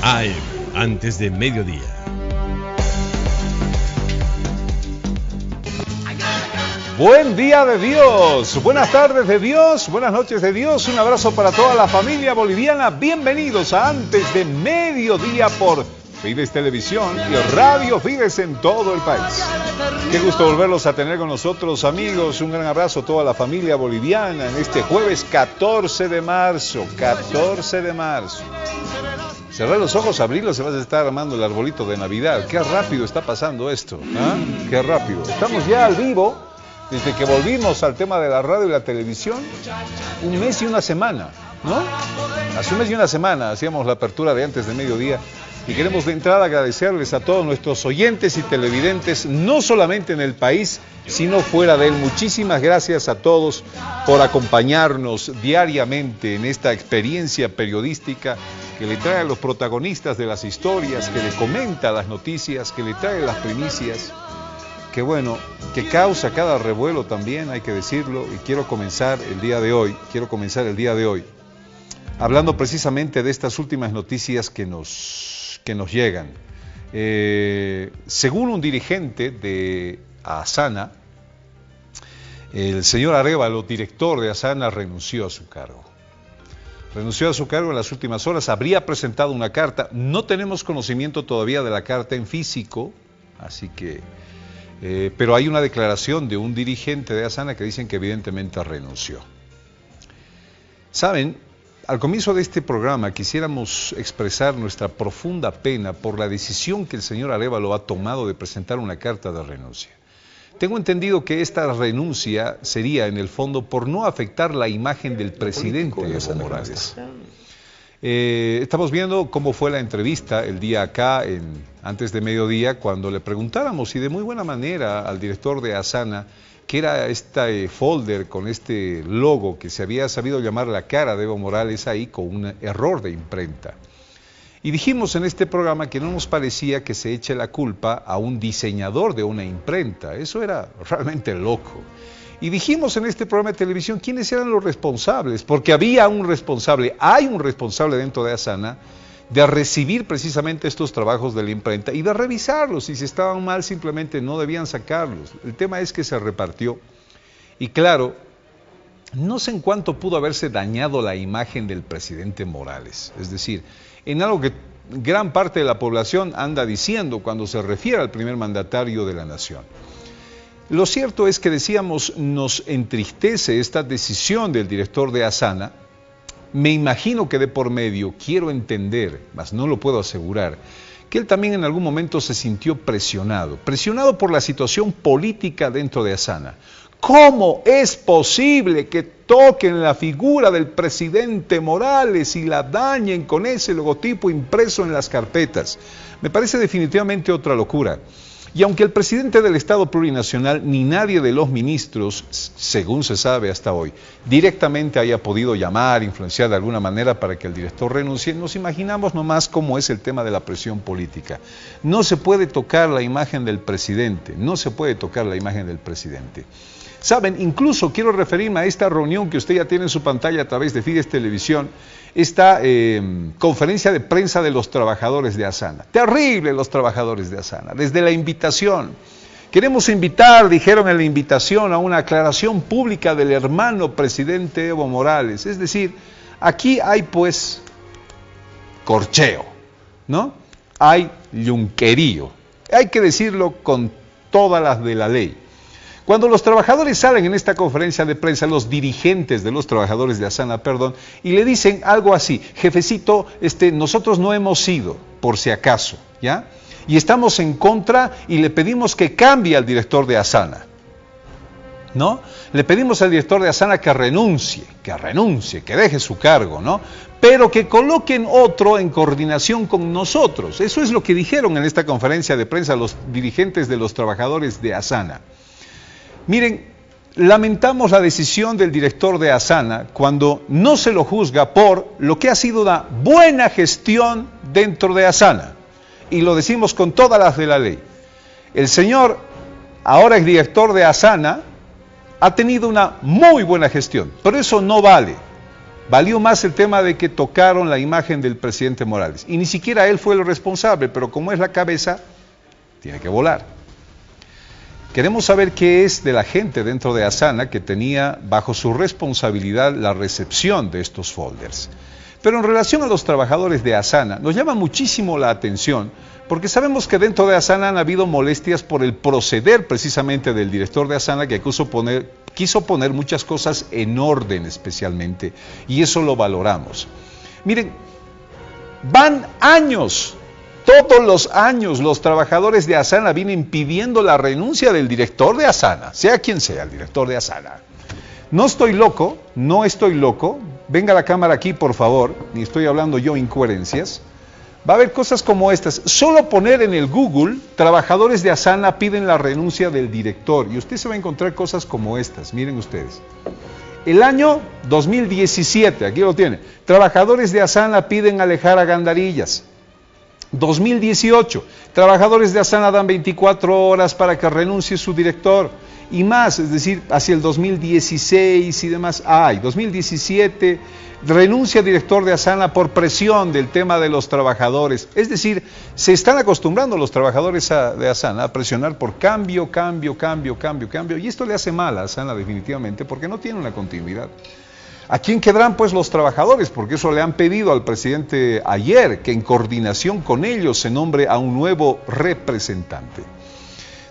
AM, antes de mediodía. Buen día de Dios, buenas tardes de Dios, buenas noches de Dios, un abrazo para toda la familia boliviana, bienvenidos a Antes de Mediodía por Fides Televisión y Radio Fides en todo el país. Qué gusto volverlos a tener con nosotros, amigos, un gran abrazo a toda la familia boliviana en este jueves 14 de marzo. Cerrar los ojos, abrirlos, se va a estar armando el arbolito de Navidad. Qué rápido está pasando esto, ¿ah? Qué rápido. Estamos ya al vivo. Desde que volvimos al tema de la radio y la televisión, un mes y una semana, ¿no? Hace un mes y una semana hacíamos la apertura de Antes de Mediodía y queremos de entrada agradecerles a todos nuestros oyentes y televidentes, no solamente en el país, sino fuera de él. Muchísimas gracias a todos por acompañarnos diariamente en esta experiencia periodística que le trae a los protagonistas de las historias, que le comenta las noticias, que le trae las primicias. Que bueno, que causa cada revuelo también, hay que decirlo, y quiero comenzar el día de hoy hablando precisamente de estas últimas noticias que nos llegan. Según un dirigente de Asana, el señor Arévalo, director de Asana, renunció a su cargo. Renunció a su cargo en las últimas horas, habría presentado una carta, no tenemos conocimiento todavía de la carta en físico, así que... pero hay una declaración de un dirigente de Asana que dicen que evidentemente renunció. Saben, al comienzo de este programa quisiéramos expresar nuestra profunda pena por la decisión que el señor Arévalo ha tomado de presentar una carta de renuncia. Tengo entendido que esta renuncia sería en el fondo por no afectar la imagen del presidente Evo Morales. Estamos viendo cómo fue la entrevista el día acá, antes de mediodía, cuando le preguntáramos, y de muy buena manera, al director de Asana, que era este folder con este logo que se había sabido llamar la cara de Evo Morales ahí con un error de imprenta. Y dijimos en este programa que no nos parecía que se eche la culpa a un diseñador de una imprenta. Eso era realmente loco. Y dijimos en este programa de televisión quiénes eran los responsables, porque hay un responsable dentro de Asana de recibir precisamente estos trabajos de la imprenta y de revisarlos, y si estaban mal simplemente no debían sacarlos. El tema es que se repartió, y claro, no sé en cuánto pudo haberse dañado la imagen del presidente Morales, es decir, en algo que gran parte de la población anda diciendo cuando se refiere al primer mandatario de la nación. Lo cierto es que decíamos, nos entristece esta decisión del director de Asana. Me imagino que de por medio, quiero entender, mas no lo puedo asegurar, que él también en algún momento se sintió presionado por la situación política dentro de Asana. ¿Cómo es posible que toquen la figura del presidente Morales y la dañen con ese logotipo impreso en las carpetas? Me parece definitivamente otra locura. Y aunque el presidente del Estado Plurinacional ni nadie de los ministros, según se sabe hasta hoy, directamente haya podido llamar, influenciar de alguna manera para que el director renuncie, nos imaginamos nomás cómo es el tema de la presión política. No se puede tocar la imagen del presidente, Saben, incluso quiero referirme a esta reunión que usted ya tiene en su pantalla a través de Fides Televisión, esta conferencia de prensa de los trabajadores de Asana. Terrible los trabajadores de Asana, desde la invitación. Queremos invitar, dijeron en la invitación, a una aclaración pública del hermano presidente Evo Morales. Es decir, aquí hay pues corcheo, ¿no? Hay yunquerío. Hay que decirlo con todas las de la ley. Cuando los trabajadores salen en esta conferencia de prensa, los dirigentes de los trabajadores de Asana, y le dicen algo así: jefecito, nosotros no hemos ido, por si acaso, ¿ya? Y estamos en contra y le pedimos que cambie al director de Asana, ¿no? Le pedimos al director de Asana que renuncie, que deje su cargo, ¿no? Pero que coloquen otro en coordinación con nosotros. Eso es lo que dijeron en esta conferencia de prensa los dirigentes de los trabajadores de Asana. Miren, lamentamos la decisión del director de Asana cuando no se lo juzga por lo que ha sido una buena gestión dentro de Asana. Y lo decimos con todas las de la ley. El señor, ahora es director de Asana, ha tenido una muy buena gestión, pero eso no vale. Valió más el tema de que tocaron la imagen del presidente Morales. Y ni siquiera él fue el responsable, pero como es la cabeza, tiene que volar. Queremos saber qué es de la gente dentro de Asana que tenía bajo su responsabilidad la recepción de estos folders. Pero en relación a los trabajadores de Asana, nos llama muchísimo la atención porque sabemos que dentro de Asana han habido molestias por el proceder precisamente del director de Asana que quiso poner muchas cosas en orden especialmente, y eso lo valoramos. Miren, van años. Todos los años los trabajadores de Asana vienen pidiendo la renuncia del director de Asana, sea quien sea el director de Asana. No estoy loco, venga la cámara aquí por favor, ni estoy hablando yo incoherencias. Va a haber cosas como estas, solo poner en el Google, trabajadores de Asana piden la renuncia del director, y usted se va a encontrar cosas como estas, miren ustedes. El año 2017, aquí lo tiene, trabajadores de Asana piden alejar a Gandarillas. 2018, trabajadores de Asana dan 24 horas para que renuncie su director y más, es decir, hacia el 2016 y demás. 2017, renuncia director de Asana por presión del tema de los trabajadores. Es decir, se están acostumbrando los trabajadores de Asana a presionar por cambio, y esto le hace mal a Asana definitivamente porque no tiene una continuidad. ¿A quién quedarán pues los trabajadores? Porque eso le han pedido al presidente ayer, que en coordinación con ellos se nombre a un nuevo representante.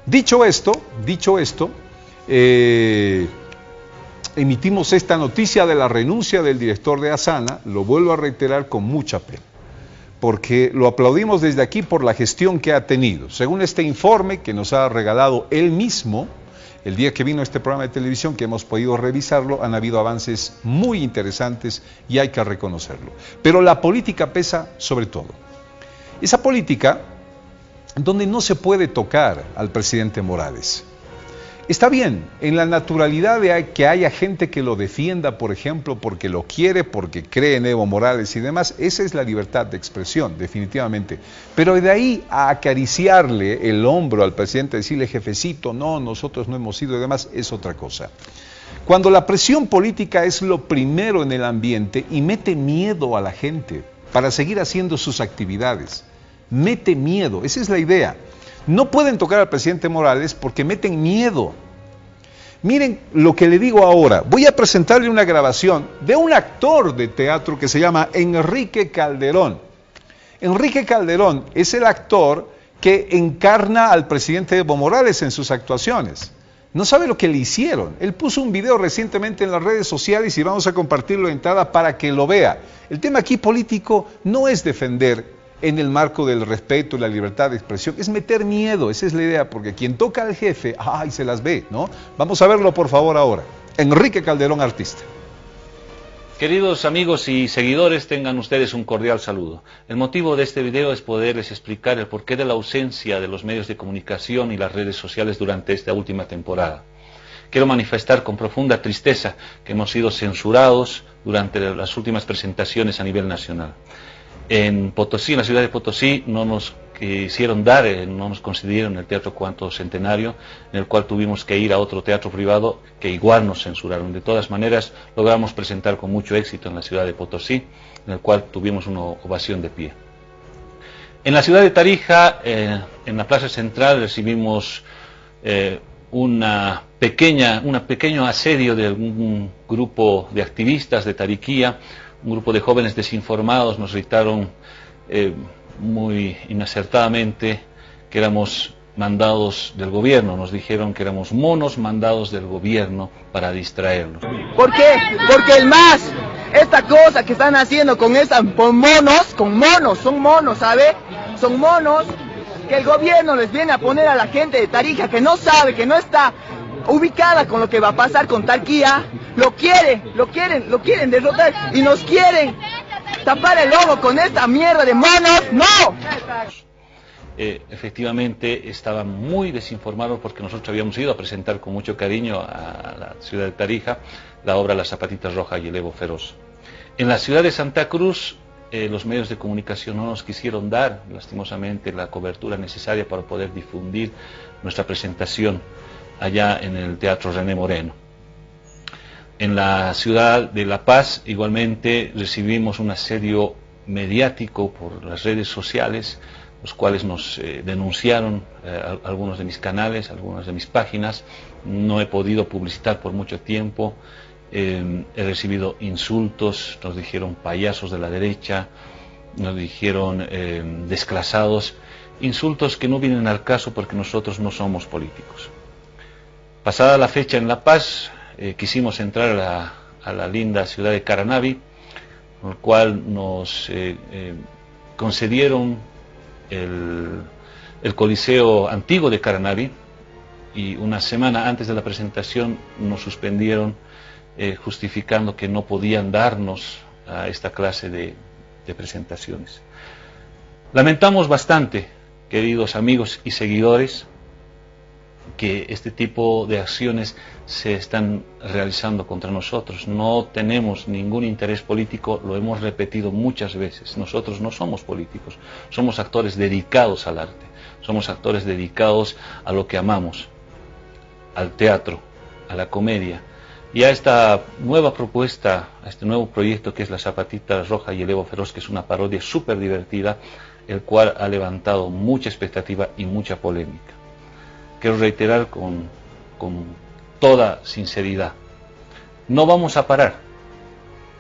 Dicho esto, emitimos esta noticia de la renuncia del director de Asana, lo vuelvo a reiterar con mucha pena, porque lo aplaudimos desde aquí por la gestión que ha tenido. Según este informe que nos ha regalado él mismo, el día que vino este programa de televisión, que hemos podido revisarlo, han habido avances muy interesantes y hay que reconocerlo. Pero la política pesa sobre todo. Esa política donde no se puede tocar al presidente Morales. Está bien, en la naturalidad de que haya gente que lo defienda, por ejemplo, porque lo quiere, porque cree en Evo Morales y demás, esa es la libertad de expresión, definitivamente. Pero de ahí a acariciarle el hombro al presidente, decirle, jefecito, no, nosotros no hemos sido y demás, es otra cosa. Cuando la presión política es lo primero en el ambiente y mete miedo a la gente para seguir haciendo sus actividades, mete miedo, esa es la idea. No pueden tocar al presidente Morales porque meten miedo. Miren lo que le digo ahora. Voy a presentarle una grabación de un actor de teatro que se llama Enrique Calderón. Enrique Calderón es el actor que encarna al presidente Evo Morales en sus actuaciones. No sabe lo que le hicieron. Él puso un video recientemente en las redes sociales y vamos a compartirlo de entrada para que lo vea. El tema aquí político no es defender en el marco del respeto y la libertad de expresión, es meter miedo, esa es la idea, porque quien toca al jefe, ¡ay!, se las ve, ¿no? Vamos a verlo por favor ahora. Enrique Calderón, artista. Queridos amigos y seguidores, tengan ustedes un cordial saludo. El motivo de este video es poderles explicar el porqué de la ausencia de los medios de comunicación y las redes sociales durante esta última temporada. Quiero manifestar con profunda tristeza que hemos sido censurados durante las últimas presentaciones a nivel nacional. En Potosí, en la ciudad de Potosí, no nos quisieron dar, no nos concedieron el Teatro Cuarto Centenario, en el cual tuvimos que ir a otro teatro privado que igual nos censuraron. De todas maneras, logramos presentar con mucho éxito en la ciudad de Potosí, en el cual tuvimos una ovación de pie. En la ciudad de Tarija, en la plaza central, recibimos un pequeño asedio de un grupo de activistas de Tariquía. Un grupo de jóvenes desinformados nos gritaron muy inacertadamente que éramos mandados del gobierno, nos dijeron que éramos monos mandados del gobierno para distraerlos. ¿Por qué? Porque el MAS, esta cosa que están haciendo con monos, son monos, ¿sabe? Son monos que el gobierno les viene a poner a la gente de Tarija que no sabe, que no está ubicada con lo que va a pasar con Tarquía. Lo quieren derrotar y nos quieren tapar el ojo con esta mierda de monos. ¡No! Efectivamente estaban muy desinformados porque nosotros habíamos ido a presentar con mucho cariño a la ciudad de Tarija la obra Las Zapatitas Rojas y el Evo Feroz. En la ciudad de Santa Cruz los medios de comunicación no nos quisieron dar lastimosamente la cobertura necesaria para poder difundir nuestra presentación allá en el Teatro René Moreno. En la ciudad de La Paz igualmente recibimos un asedio mediático por las redes sociales, los cuales nos denunciaron algunos de mis canales, algunas de mis páginas. No he podido publicitar por mucho tiempo. He recibido insultos, nos dijeron payasos de la derecha, nos dijeron desclasados, insultos que no vienen al caso porque nosotros no somos políticos. Pasada la fecha en La Paz, quisimos entrar a la linda ciudad de Caranavi, con el cual nos concedieron el Coliseo antiguo de Caranavi, y una semana antes de la presentación nos suspendieron justificando que no podían darnos a esta clase de presentaciones. Lamentamos bastante, queridos amigos y seguidores, que este tipo de acciones se están realizando contra nosotros. No tenemos ningún interés político, lo hemos repetido muchas veces. Nosotros no somos políticos, somos actores dedicados al arte, somos actores dedicados a lo que amamos, al teatro, a la comedia, y a esta nueva propuesta, a este nuevo proyecto que es La Zapatita Roja y el Evo Feroz, que es una parodia súper divertida, el cual ha levantado mucha expectativa y mucha polémica. Quiero reiterar con toda sinceridad, no vamos a parar,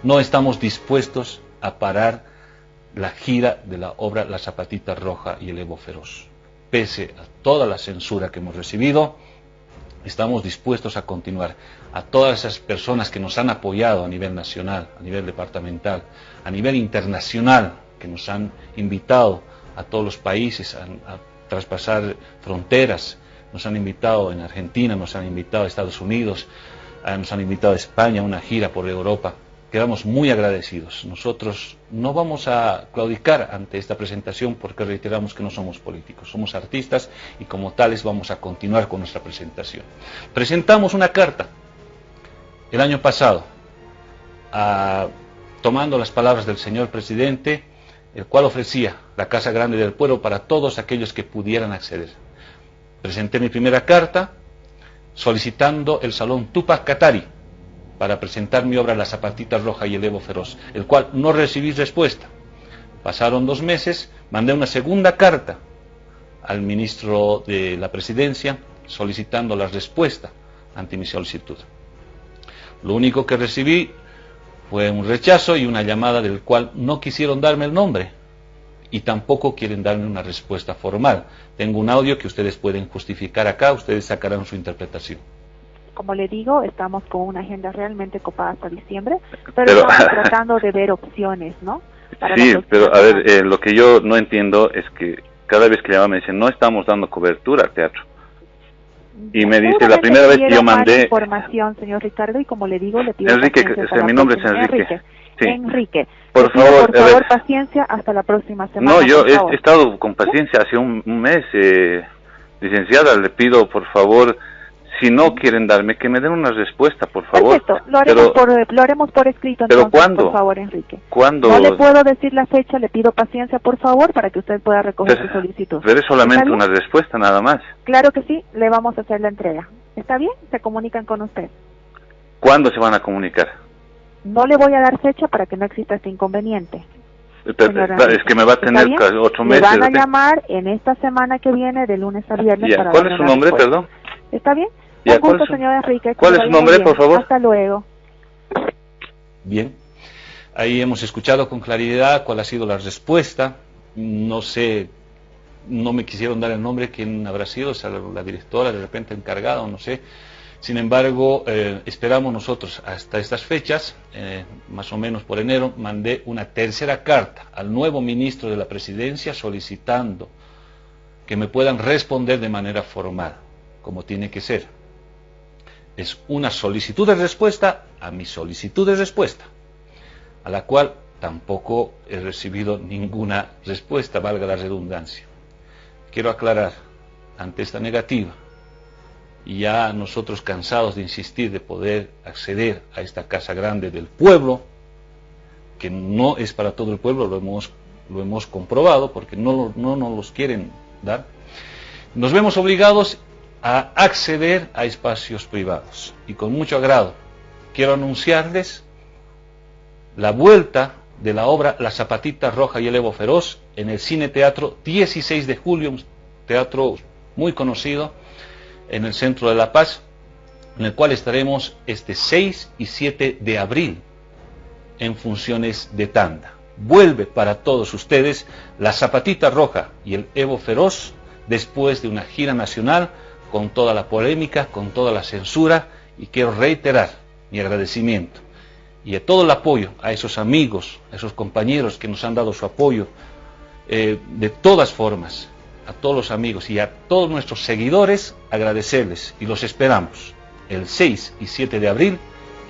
no estamos dispuestos a parar la gira de la obra La Zapatita Roja y el Evo Feroz. Pese a toda la censura que hemos recibido, estamos dispuestos a continuar. A todas esas personas que nos han apoyado a nivel nacional, a nivel departamental, a nivel internacional, que nos han invitado a todos los países a traspasar fronteras, nos han invitado en Argentina, nos han invitado a Estados Unidos, nos han invitado a España a una gira por Europa. Quedamos muy agradecidos. Nosotros no vamos a claudicar ante esta presentación porque reiteramos que no somos políticos, somos artistas y como tales vamos a continuar con nuestra presentación. Presentamos una carta el año pasado, tomando las palabras del señor presidente, el cual ofrecía la Casa Grande del Pueblo para todos aquellos que pudieran acceder. Presenté mi primera carta solicitando el Salón Tupac Katari para presentar mi obra La Zapatita Roja y el Evo Feroz, el cual no recibí respuesta. Pasaron 2 meses, mandé una segunda carta al ministro de la Presidencia solicitando la respuesta ante mi solicitud. Lo único que recibí fue un rechazo y una llamada del cual no quisieron darme el nombre y tampoco quieren darme una respuesta formal. Tengo un audio que ustedes pueden justificar acá, ustedes sacarán su interpretación. Como le digo, estamos con una agenda realmente copada hasta diciembre, pero estamos tratando de ver opciones, ¿no? Sí, pero a ver, lo que yo no entiendo es que cada vez que llaman me dicen, no estamos dando cobertura al teatro. Y me dice, la primera vez que yo mandé... información, señor Ricardo, y como le digo, le pido Enrique, mi nombre es Enrique. Sí. Enrique, por favor, paciencia hasta la próxima semana. No, yo he estado con paciencia hace un mes, licenciada, le pido por favor, si no quieren darme, que me den una respuesta, por favor. Perfecto, lo haremos por escrito. ¿Pero entonces, cuándo? Por favor, Enrique. ¿Cuándo? No le puedo decir la fecha, le pido paciencia, por favor, para que usted pueda recoger su solicitud. Pero es solamente una respuesta, nada más. Claro que sí, le vamos a hacer la entrega. ¿Está bien? Se comunican con usted. ¿Cuándo se van a comunicar? No le voy a dar fecha para que no exista este inconveniente. Es que me va a tener 8 meses. Me van a llamar en esta semana que viene, de lunes a viernes. Ya. ¿Cuál es su nombre, perdón? ¿Está bien? Ya, Un gusto, señor Enrique. ¿Cuál es su nombre, por favor? Hasta luego. Bien, ahí hemos escuchado con claridad cuál ha sido la respuesta. No sé, no me quisieron dar el nombre, quién habrá sido, o sea, la directora de repente encargada o no sé. Sin embargo, esperamos nosotros hasta estas fechas, más o menos por enero, mandé una tercera carta al nuevo ministro de la Presidencia solicitando que me puedan responder de manera formal, como tiene que ser. Es una solicitud de respuesta a mi solicitud de respuesta, a la cual tampoco he recibido ninguna respuesta, valga la redundancia. Quiero aclarar, ante esta negativa, y ya nosotros cansados de insistir de poder acceder a esta Casa Grande del Pueblo, que no es para todo el pueblo, lo hemos comprobado, porque no nos los quieren dar, nos vemos obligados a acceder a espacios privados. Y con mucho agrado quiero anunciarles la vuelta de la obra La Zapatita Roja y el Evo Feroz en el Cine Teatro 16 de julio, un teatro muy conocido en el centro de La Paz, en el cual estaremos este 6 y 7 de abril en funciones de tanda. Vuelve para todos ustedes La Zapatita Roja y el Evo Feroz después de una gira nacional con toda la polémica, con toda la censura, y quiero reiterar mi agradecimiento y a todo el apoyo a esos amigos, a esos compañeros que nos han dado su apoyo de todas formas, a todos los amigos y a todos nuestros seguidores, agradecerles, y los esperamos el 6 y 7 de abril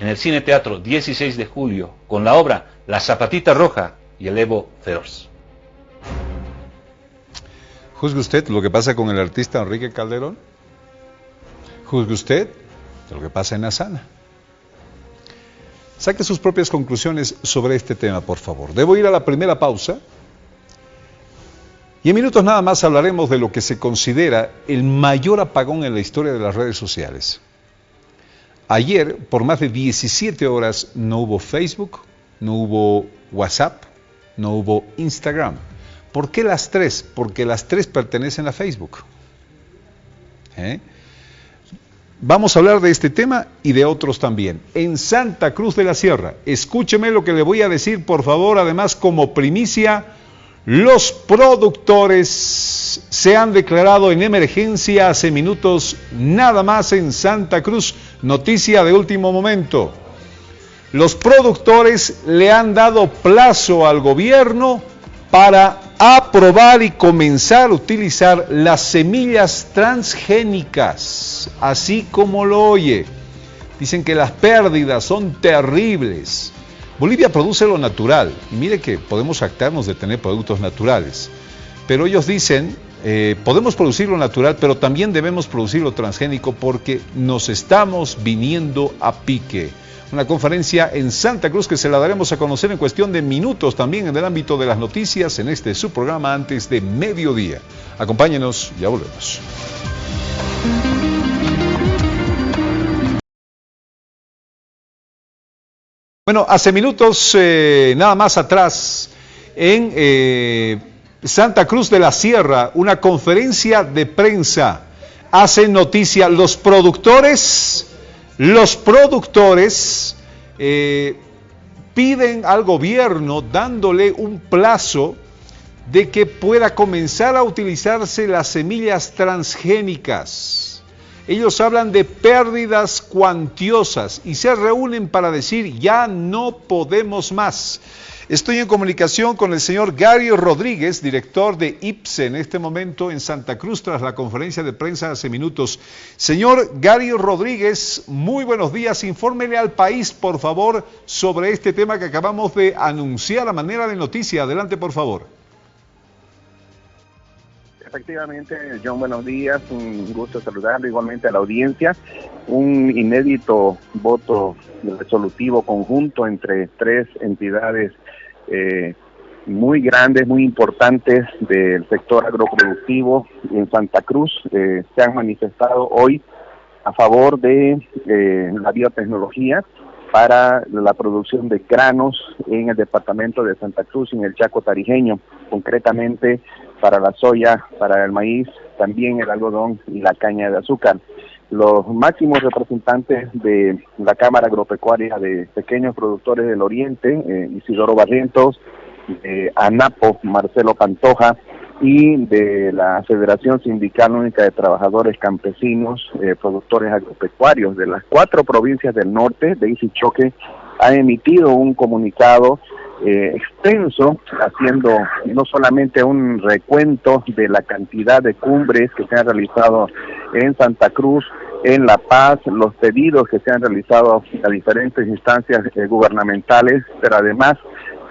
en el Cine Teatro 16 de julio con la obra La Zapatita Roja y el Evo Feroz. Juzgue usted lo que pasa con el artista Enrique Calderón. Juzgue usted lo que pasa en Asana. Saque sus propias conclusiones sobre este tema, por favor. Debo ir a la primera pausa. Y en minutos nada más hablaremos de lo que se considera el mayor apagón en la historia de las redes sociales. Ayer, por más de 17 horas, no hubo Facebook, no hubo WhatsApp, no hubo Instagram. ¿Por qué las tres? Porque las tres pertenecen a Facebook. Vamos a hablar de este tema y de otros también. En Santa Cruz de la Sierra, escúcheme lo que le voy a decir, por favor, además como primicia. Los productores se han declarado en emergencia hace minutos nada más en Santa Cruz. Noticia de último momento. Los productores le han dado plazo al gobierno para aprobar y comenzar a utilizar las semillas transgénicas, así como lo oye. Dicen que las pérdidas son terribles. Bolivia produce lo natural, y mire que podemos jactarnos de tener productos naturales, pero ellos dicen, podemos producir lo natural, pero también debemos producir lo transgénico porque nos estamos viniendo a pique. Una conferencia en Santa Cruz que se la daremos a conocer en cuestión de minutos también en el ámbito de las noticias en este su programa Antes de Mediodía. Acompáñenos, ya volvemos. Bueno, hace minutos, nada más atrás, en Santa Cruz de la Sierra, una conferencia de prensa, hacen noticia los productores piden al gobierno dándole un plazo de que pueda comenzar a utilizarse las semillas transgénicas. Ellos hablan de pérdidas cuantiosas y se reúnen para decir ya no podemos más. Estoy en comunicación con el señor Gary Rodríguez, director de IPSE en este momento en Santa Cruz tras la conferencia de prensa hace minutos. Señor Gary Rodríguez, muy buenos días. Infórmele al país, por favor, sobre este tema que acabamos de anunciar a manera de noticia. Adelante, por favor. Efectivamente, John, buenos días, un gusto saludarlo igualmente a la audiencia. Un inédito voto resolutivo conjunto entre tres entidades muy grandes, muy importantes del sector agroproductivo en Santa Cruz. Se han manifestado hoy a favor de la biotecnología para la producción de granos en el departamento de Santa Cruz, en el Chaco Tarijeño, concretamente para la soya, para el maíz, también el algodón y la caña de azúcar. Los máximos representantes de la Cámara Agropecuaria de Pequeños Productores del Oriente, Isidoro Barrientos, ANAPO, Marcelo Pantoja, y de la Federación Sindical Única de Trabajadores Campesinos, Productores Agropecuarios de las 4 provincias del norte, de Isichoque, ha emitido un comunicado extenso, haciendo no solamente un recuento de la cantidad de cumbres que se han realizado en Santa Cruz, en La Paz, los pedidos que se han realizado a diferentes instancias gubernamentales, pero además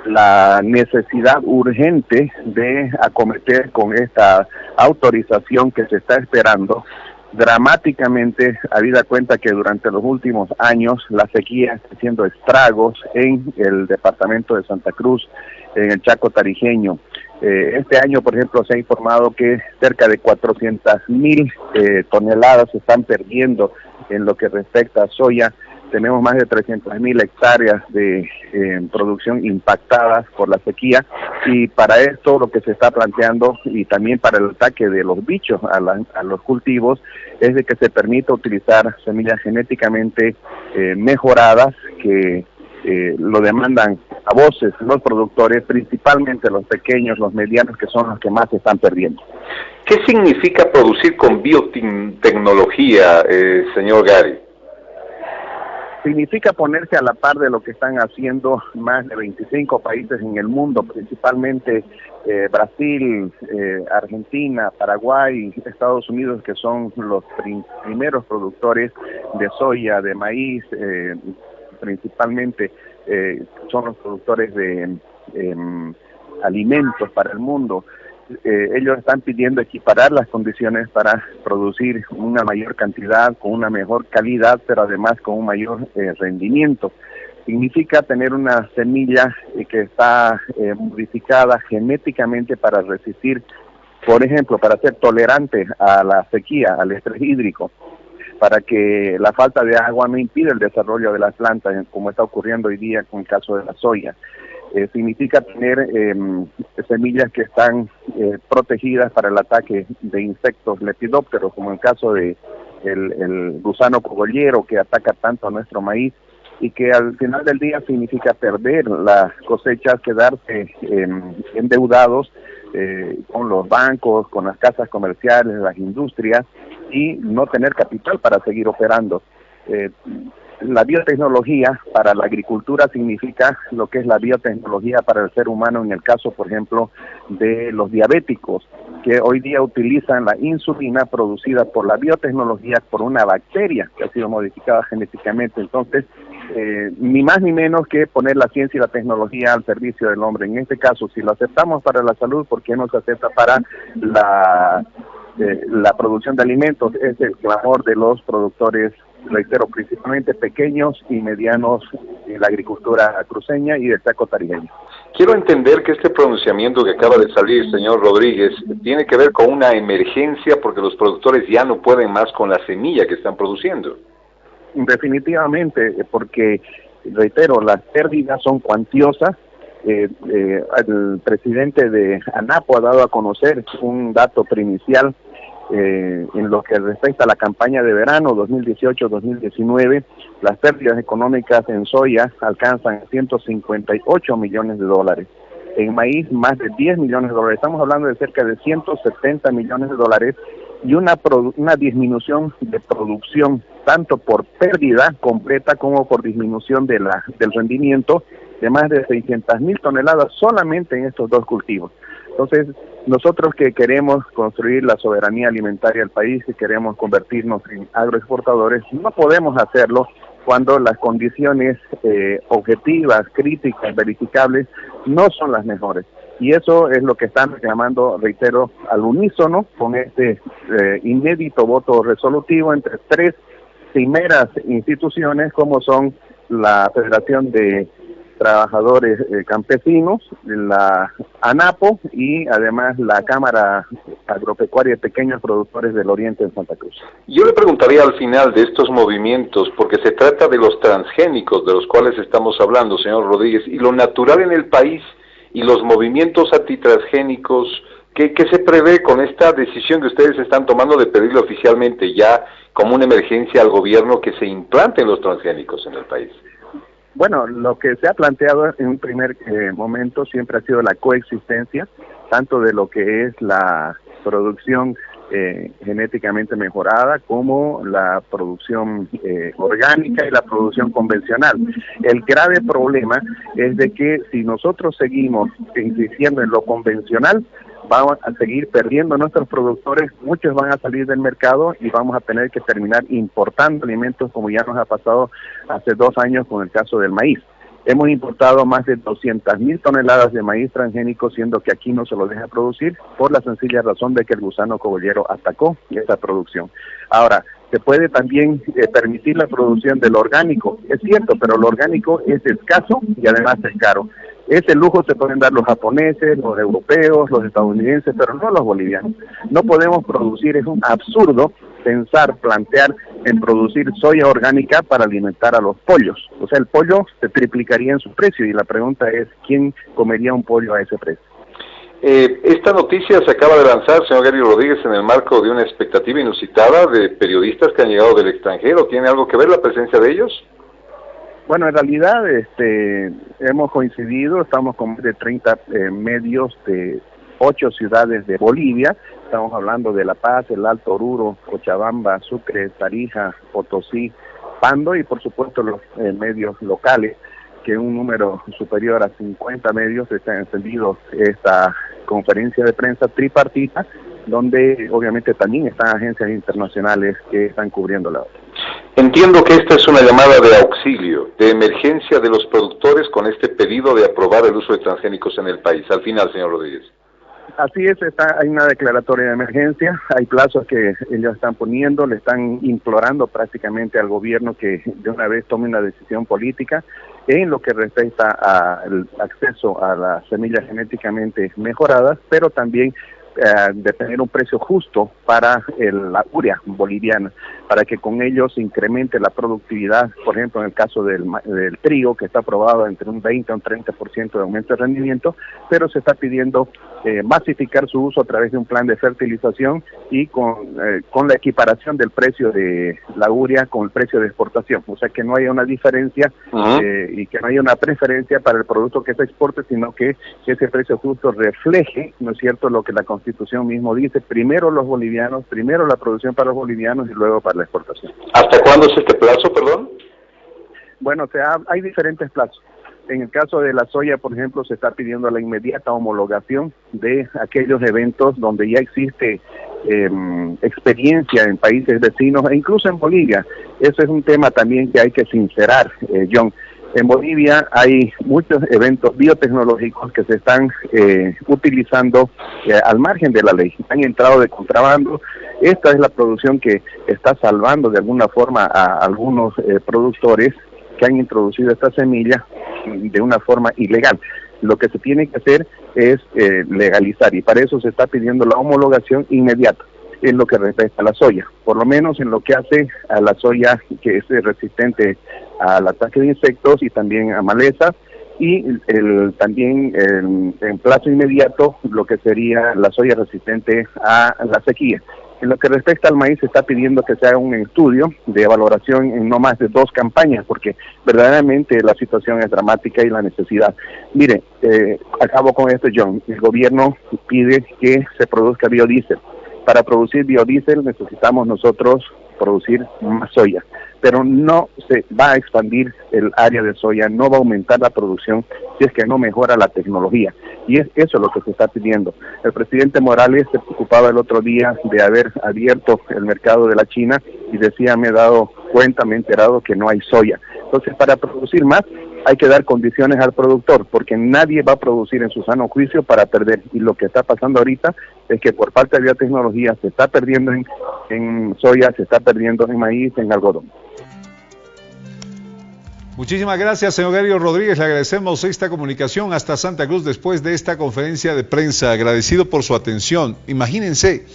la necesidad urgente de acometer con esta autorización que se está esperando dramáticamente, habida cuenta que durante los últimos años la sequía está haciendo estragos en el departamento de Santa Cruz, en el Chaco Tarijeño. Este año, por ejemplo, se ha informado que cerca de 400,000 toneladas se están perdiendo en lo que respecta a soya tenemos más de 300.000 hectáreas de producción impactadas por la sequía, y para esto lo que se está planteando, y también para el ataque de los bichos a los cultivos, es de que se permita utilizar semillas genéticamente mejoradas que lo demandan a voces los productores, principalmente los pequeños, los medianos, que son los que más se están perdiendo. ¿Qué significa producir con biotecnología, señor Gary? Significa ponerse a la par de lo que están haciendo más de 25 países en el mundo, principalmente Brasil, Argentina, Paraguay, Estados Unidos, que son los primeros productores de soya, de maíz, principalmente son los productores de alimentos para el mundo. Ellos están pidiendo equiparar las condiciones para producir una mayor cantidad, con una mejor calidad, pero además con un mayor rendimiento. Significa tener una semilla que está modificada genéticamente para resistir, por ejemplo, para ser tolerante a la sequía, al estrés hídrico, para que la falta de agua no impida el desarrollo de las plantas, como está ocurriendo hoy día con el caso de la soya. Significa tener semillas que están protegidas para el ataque de insectos lepidópteros, como en el caso de el gusano cogollero, que ataca tanto a nuestro maíz, y que al final del día significa perder las cosechas, quedarse endeudados con los bancos, con las casas comerciales, las industrias, y no tener capital para seguir operando. La biotecnología para la agricultura significa lo que es la biotecnología para el ser humano, en el caso, por ejemplo, de los diabéticos, que hoy día utilizan la insulina producida por la biotecnología, por una bacteria que ha sido modificada genéticamente. Entonces, ni más ni menos que poner la ciencia y la tecnología al servicio del hombre. En este caso, si lo aceptamos para la salud, ¿por qué no se acepta para la producción de alimentos? Es el clamor de los productores, reitero, principalmente pequeños y medianos en la agricultura cruceña y del Chaco tarijeño. Quiero entender que este pronunciamiento que acaba de salir, señor Rodríguez, tiene que ver con una emergencia porque los productores ya no pueden más con la semilla que están produciendo. Definitivamente, porque, reitero, las pérdidas son cuantiosas. El presidente de ANAPO ha dado a conocer un dato primicial en lo que respecta a la campaña de verano 2018-2019. Las pérdidas económicas en soya alcanzan 158 millones de dólares. En maíz, más de 10 millones de dólares. Estamos hablando de cerca de 170 millones de dólares y una disminución de producción, tanto por pérdida completa como por disminución del rendimiento, de más de 600.000 toneladas solamente en estos dos cultivos. Entonces, nosotros que queremos construir la soberanía alimentaria del país, que queremos convertirnos en agroexportadores, no podemos hacerlo cuando las condiciones objetivas, críticas, verificables, no son las mejores. Y eso es lo que están reclamando, reitero, al unísono, con este inédito voto resolutivo entre tres primeras instituciones, como son la Federación de Trabajadores Campesinos, la ANAPO y además la Cámara Agropecuaria de Pequeños Productores del Oriente en Santa Cruz. Yo le preguntaría al final de estos movimientos, porque se trata de los transgénicos de los cuales estamos hablando, señor Rodríguez, y lo natural en el país y los movimientos antitransgénicos, ¿qué se prevé con esta decisión que ustedes están tomando de pedirle oficialmente ya como una emergencia al gobierno que se implanten los transgénicos en el país? Bueno, lo que se ha planteado en un primer momento siempre ha sido la coexistencia, tanto de lo que es la producción genéticamente mejorada como la producción orgánica y la producción convencional. El grave problema es de que si nosotros seguimos insistiendo en lo convencional, vamos a seguir perdiendo nuestros productores, muchos van a salir del mercado y vamos a tener que terminar importando alimentos, como ya nos ha pasado hace 2 años con el caso del maíz. Hemos importado más de 200.000 toneladas de maíz transgénico, siendo que aquí no se lo deja producir, por la sencilla razón de que el gusano cogollero atacó esa producción. Ahora, se puede también permitir la producción del orgánico, es cierto, pero lo orgánico es escaso y además es caro. Ese lujo se pueden dar los japoneses, los europeos, los estadounidenses, pero no los bolivianos. No podemos producir, es un absurdo plantear en producir soya orgánica para alimentar a los pollos. O sea, el pollo se triplicaría en su precio y la pregunta es, ¿quién comería un pollo a ese precio? Esta noticia se acaba de lanzar, señor Gary Rodríguez, en el marco de una expectativa inusitada de periodistas que han llegado del extranjero. ¿Tiene algo que ver la presencia de ellos? Bueno, en realidad hemos coincidido, estamos con más de 30 medios de 8 ciudades de Bolivia. Estamos hablando de La Paz, el Alto Oruro, Cochabamba, Sucre, Tarija, Potosí, Pando y por supuesto los medios locales, que un número superior a 50 medios están encendidos esta conferencia de prensa tripartita, donde obviamente también están agencias internacionales que están cubriendo la otra. Entiendo que esta es una llamada de auxilio, de emergencia de los productores con este pedido de aprobar el uso de transgénicos en el país. Al final, señor Rodríguez. Así es, hay una declaratoria de emergencia, hay plazos que ellos están poniendo, le están implorando prácticamente al gobierno que de una vez tome una decisión política en lo que respecta al acceso a las semillas genéticamente mejoradas, pero también de tener un precio justo para la urea boliviana, para que con ello se incremente la productividad, por ejemplo en el caso del trigo, que está aprobado entre un 20 a un 30% de aumento de rendimiento, pero se está pidiendo masificar su uso a través de un plan de fertilización y con la equiparación del precio de la urea con el precio de exportación, o sea que no haya una diferencia y que no haya una preferencia para el producto que se exporte, sino que ese precio justo refleje, ¿no es cierto?, lo que la Constitución mismo dice, primero los bolivianos, primero la producción para los bolivianos y luego para la exportación. ¿Hasta cuándo es este plazo, perdón? Bueno, hay diferentes plazos. En el caso de la soya, por ejemplo, se está pidiendo la inmediata homologación de aquellos eventos donde ya existe experiencia en países vecinos e incluso en Bolivia. Ese es un tema también que hay que sincerar, John. En Bolivia hay muchos eventos biotecnológicos que se están utilizando al margen de la ley. Han entrado de contrabando. Esta es la producción que está salvando de alguna forma a algunos productores que han introducido esta semilla de una forma ilegal. Lo que se tiene que hacer es legalizar y para eso se está pidiendo la homologación inmediata en lo que respecta a la soya, por lo menos en lo que hace a la soya que es resistente al ataque de insectos y también a malezas, y también en plazo inmediato lo que sería la soya resistente a la sequía. En lo que respecta al maíz se está pidiendo que se haga un estudio de valoración en no más de 2 campañas, porque verdaderamente la situación es dramática y la necesidad. Mire, acabo con esto, John. El gobierno pide que se produzca biodiesel. Para producir biodiesel necesitamos nosotros producir más soya, pero no se va a expandir el área de soya, no va a aumentar la producción si es que no mejora la tecnología. Y eso es lo que se está pidiendo. El presidente Morales se preocupaba el otro día de haber abierto el mercado de la China y decía, me he dado cuenta, me he enterado que no hay soya. Entonces, para producir más hay que dar condiciones al productor, porque nadie va a producir en su sano juicio para perder. Y lo que está pasando ahorita es que por falta de biotecnología se está perdiendo en soya, se está perdiendo en maíz, en algodón. Muchísimas gracias, señor Gary Rodríguez. Le agradecemos esta comunicación hasta Santa Cruz después de esta conferencia de prensa. Agradecido por su atención. Imagínense,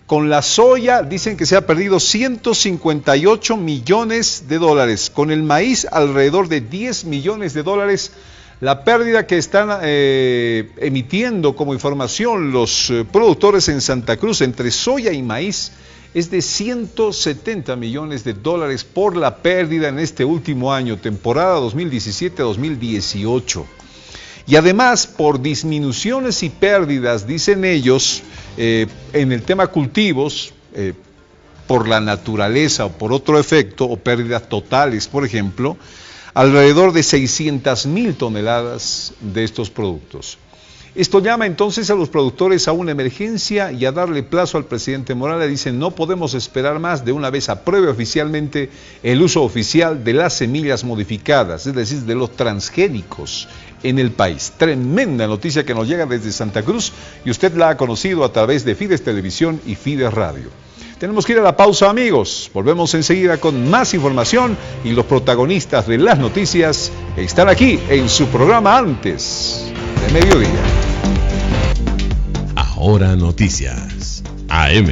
con la soya dicen que se ha perdido 158 millones de dólares. Con el maíz alrededor de 10 millones de dólares. La pérdida que están emitiendo como información los productores en Santa Cruz entre soya y maíz es de 170 millones de dólares por la pérdida en este último año, temporada 2017-2018. Y además, por disminuciones y pérdidas, dicen ellos, en el tema cultivos, por la naturaleza o por otro efecto, o pérdidas totales, por ejemplo, alrededor de 600.000 toneladas de estos productos. Esto llama entonces a los productores a una emergencia y a darle plazo al presidente Morales. Dicen, no podemos esperar más, de una vez apruebe oficialmente el uso oficial de las semillas modificadas, es decir, de los transgénicos en el país. Tremenda noticia que nos llega desde Santa Cruz y usted la ha conocido a través de Fides Televisión y Fides Radio. Tenemos que ir a la pausa, amigos. Volvemos enseguida con más información y los protagonistas de las noticias están aquí en su programa Antes de Mediodía. Ahora Noticias AM.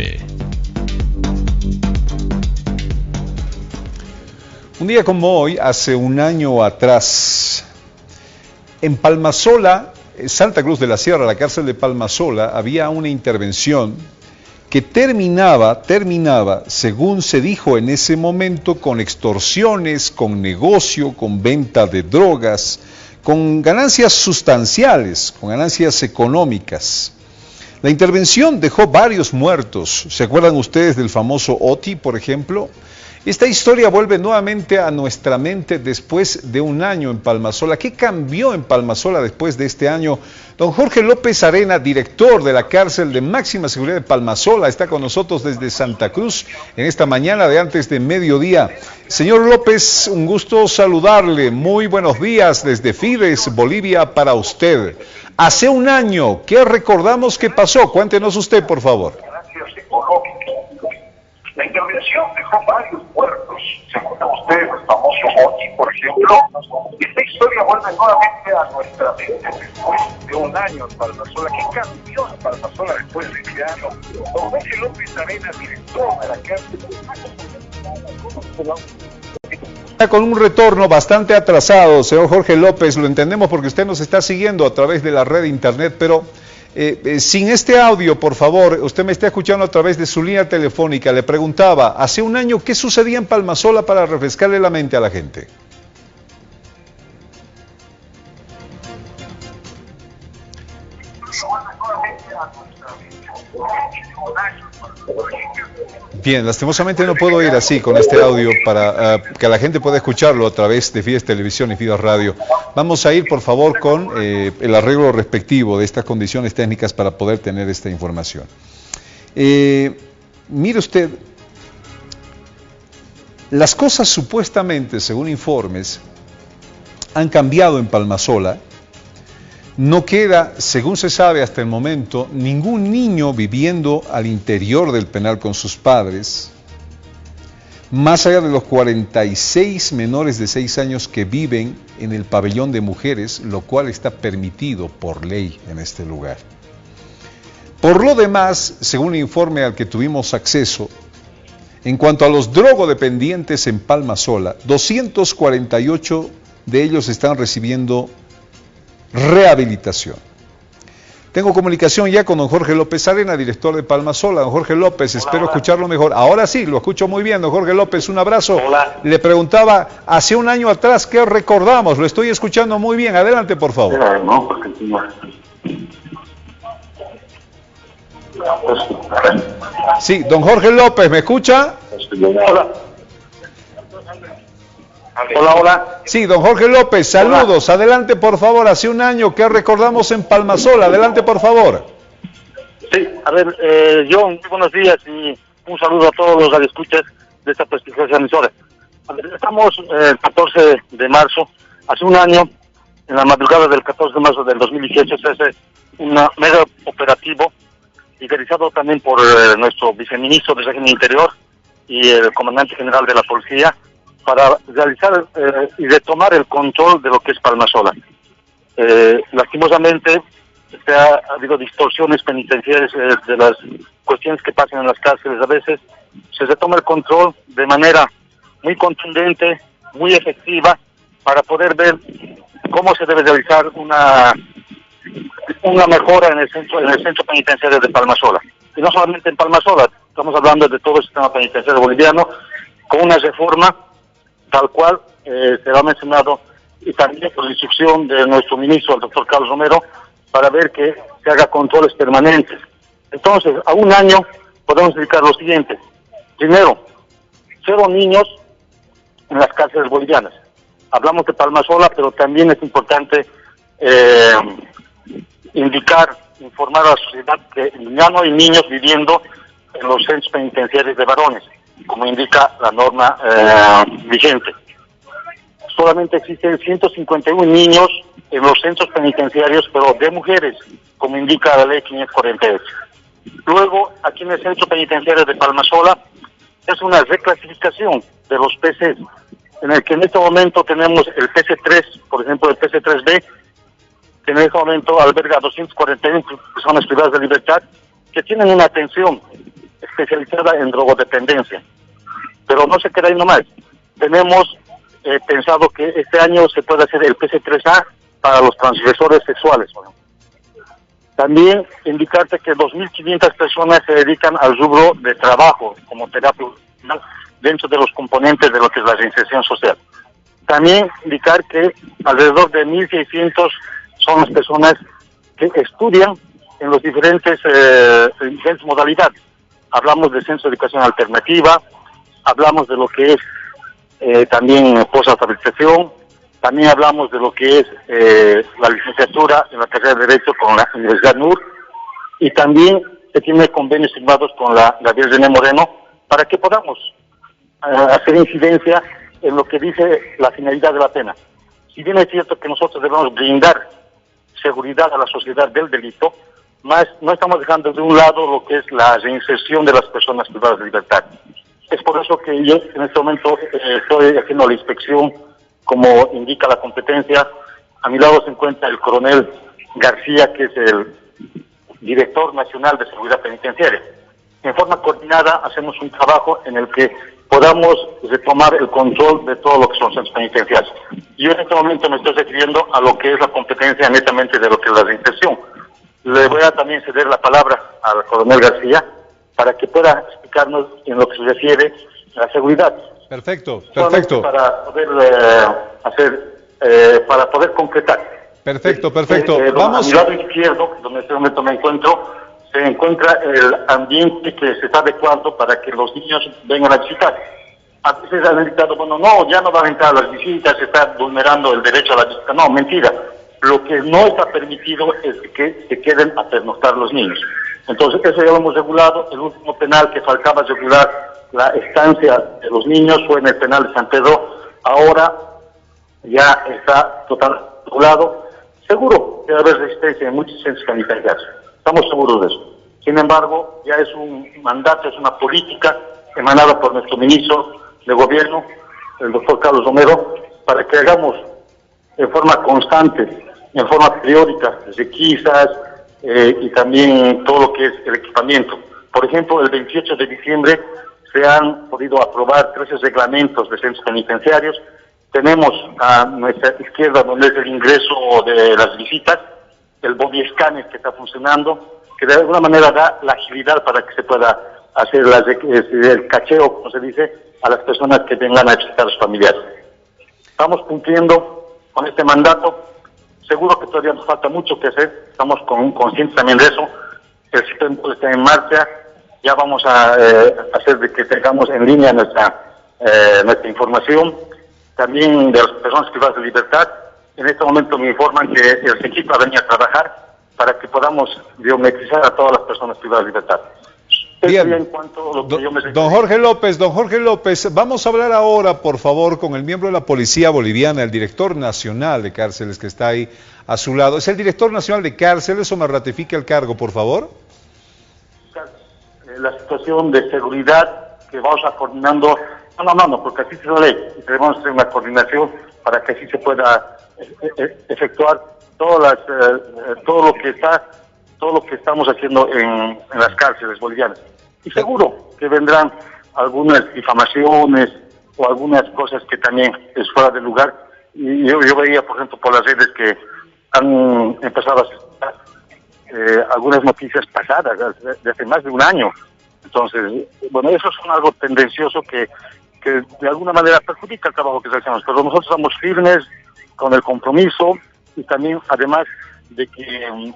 Un día como hoy, hace un año atrás, en Palmasola, Santa Cruz de la Sierra, la cárcel de Palmasola, había una intervención que terminaba, según se dijo en ese momento, con extorsiones, con negocio, con venta de drogas, con ganancias sustanciales, con ganancias económicas. La intervención dejó varios muertos. ¿Se acuerdan ustedes del famoso Oti, por ejemplo? Esta historia vuelve nuevamente a nuestra mente después de un año en Palmasola. ¿Qué cambió en Palmasola después de este año? Don Jorge López Arena, director de la cárcel de máxima seguridad de Palmasola, está con nosotros desde Santa Cruz en esta mañana de antes de mediodía. Señor López, un gusto saludarle. Muy buenos días desde Fides, Bolivia, para usted. Hace un año, ¿qué recordamos que pasó? Cuéntenos usted, por favor. La intervención dejó varios muertos. ¿Se acuerdan ustedes del famoso Oti, por ejemplo? Esta historia vuelve nuevamente a nuestra mente después de un año en Palmasola. ¿Qué cambió en Palmasola después de este año? Don Jorge López Arena, director de la cárcel. Con un retorno bastante atrasado, señor Jorge López, lo entendemos porque usted nos está siguiendo a través de la red de internet, pero sin este audio, por favor, usted me está escuchando a través de su línea telefónica. Le preguntaba, hace un año, ¿qué sucedía en Palmasola para refrescarle la mente a la gente? Bien, lastimosamente no puedo ir así con este audio para que la gente pueda escucharlo a través de Fides Televisión y Fides Radio. Vamos a ir, por favor, con el arreglo respectivo de estas condiciones técnicas para poder tener esta información. Mire usted, las cosas supuestamente, según informes, han cambiado en Palmasola. No queda, según se sabe hasta el momento, ningún niño viviendo al interior del penal con sus padres, más allá de los 46 menores de 6 años que viven en el pabellón de mujeres, lo cual está permitido por ley en este lugar. Por lo demás, según el informe al que tuvimos acceso, en cuanto a los drogodependientes en Palmasola, 248 de ellos están recibiendo rehabilitación. Tengo comunicación ya con don Jorge López Arena, director de Palmasola. Don Jorge López, espero escucharlo mejor. Ahora sí, lo escucho muy bien. Don Jorge López, un abrazo. Hola. Le preguntaba, hace un año atrás, ¿qué recordamos? Lo estoy escuchando muy bien. Adelante, por favor. Sí, don Jorge López, ¿me escucha? Hola. Hola, hola. Sí, don Jorge López, saludos. Hola. Adelante, por favor. Hace un año, ¿qué recordamos en Palmasola? Adelante, por favor. Sí, a ver, John, muy buenos días y un saludo a todos los radioescuchas de esta prestigiosa emisora. A ver, estamos el 14 de marzo, hace un año, en la madrugada del 14 de marzo del 2018, se hace un mega operativo liderizado también por nuestro viceministro de Régimen Interior y el comandante general de la policía, para realizar y retomar el control de lo que es Palmasola. Lastimosamente, ha habido distorsiones penitenciarias de las cuestiones que pasan en las cárceles. A veces se retoma el control de manera muy contundente, muy efectiva, para poder ver cómo se debe realizar una mejora en el centro penitenciario de Palmasola. Y no solamente en Palmasola, estamos hablando de todo el sistema penitenciario boliviano, con una reforma tal cual se ha mencionado, y también por la instrucción de nuestro ministro, el doctor Carlos Romero, para ver que se haga controles permanentes. Entonces, a un año podemos dedicar lo siguiente. Primero, 0 niños en las cárceles bolivianas. Hablamos de Palmasola, pero también es importante informar a la sociedad que ya no hay niños viviendo en los centros penitenciarios de varones, como indica la norma vigente. Solamente existen 151 niños en los centros penitenciarios, pero de mujeres, como indica la ley 548. Luego, aquí en el centro penitenciario de Palmasola, es una reclasificación de los PCs, en el que en este momento tenemos el PC3, por ejemplo, el PC3B, que en este momento alberga a 241 personas privadas de libertad, que tienen una atención especializada en drogodependencia. Pero no se queda ahí nomás. Tenemos pensado que este año se puede hacer el PC3A para los transgresores sexuales. También indicarte que 2.500 personas se dedican al rubro de trabajo como terapia dentro de los componentes de lo que es la reinserción social. También indicar que alrededor de 1.600 son las personas que estudian en los diferentes modalidades. Hablamos de centro de educación alternativa, hablamos de lo que es también posalfabetización, también hablamos de lo que es la licenciatura en la carrera de Derecho con la Universidad NUR, y también se tiene convenios firmados con la Gabriel René Moreno para que podamos hacer incidencia en lo que dice la finalidad de la pena. Si bien es cierto que nosotros debemos brindar seguridad a la sociedad del delito, más no estamos dejando de un lado lo que es la reinserción de las personas privadas de libertad. Es por eso que yo en este momento estoy haciendo la inspección, como indica la competencia. A mi lado se encuentra el coronel García, que es el director nacional de seguridad penitenciaria. En forma coordinada hacemos un trabajo en el que podamos retomar el control de todo lo que son centros penitenciarios. Yo en este momento me estoy refiriendo a lo que es la competencia netamente de lo que es la reinserción. Le voy a también ceder la palabra al coronel García para que pueda explicarnos en lo que se refiere a la seguridad. Perfecto, perfecto. Para poder para poder concretar. Perfecto, perfecto. Vamos. A mi lado izquierdo, donde en este momento me encuentro, se encuentra el ambiente que se está adecuando para que los niños vengan a visitar. A veces han indicado, bueno, no, ya no van a entrar a las visitas, se está vulnerando el derecho a la visita. No, mentira. Lo que no está permitido es que se queden a pernoctar los niños. Entonces, eso ya lo hemos regulado. El último penal que faltaba regular la estancia de los niños fue en el penal de San Pedro. Ahora ya está totalmente regulado. Seguro que va a haber resistencia en muchos centros penitenciarios. Estamos seguros de eso. Sin embargo, ya es un mandato, es una política emanada por nuestro ministro de Gobierno, el doctor Carlos Romero, para que hagamos en forma constante, en forma periódica, requisas y también todo lo que es el equipamiento. Por ejemplo, el 28 de diciembre se han podido aprobar 13 reglamentos de centros penitenciarios. Tenemos a nuestra izquierda, donde es el ingreso de las visitas, el body scanner que está funcionando, que de alguna manera da la agilidad para que se pueda hacer el cacheo, como se dice, a las personas que vengan a visitar a sus familiares. Estamos cumpliendo con este mandato. Seguro que todavía nos falta mucho que hacer, estamos conscientes también de eso. El sistema está en marcha, ya vamos a hacer de que tengamos en línea nuestra información, también de las personas privadas de libertad. En este momento me informan que el equipo va a venir a trabajar para que podamos biometrizar a todas las personas privadas de libertad. Bien. En cuanto a lo que yo me Don Jorge López, vamos a hablar ahora, por favor, con el miembro de la Policía Boliviana, el director nacional de cárceles que está ahí a su lado. ¿Es el director nacional de cárceles o me ratifica el cargo, por favor? La situación de seguridad que vamos a coordinando mano a mano, porque así se lo lee, y debemos hacer una coordinación para que así se pueda efectuar todo lo que estamos haciendo en las cárceles bolivianas. Y seguro que vendrán algunas difamaciones o algunas cosas que también es fuera de lugar. Y yo veía, por ejemplo, por las redes que han empezado a algunas noticias pasadas, de hace más de un año. Entonces, bueno, eso es algo tendencioso que de alguna manera perjudica el trabajo que realizamos. Pero nosotros estamos firmes con el compromiso y también, además de que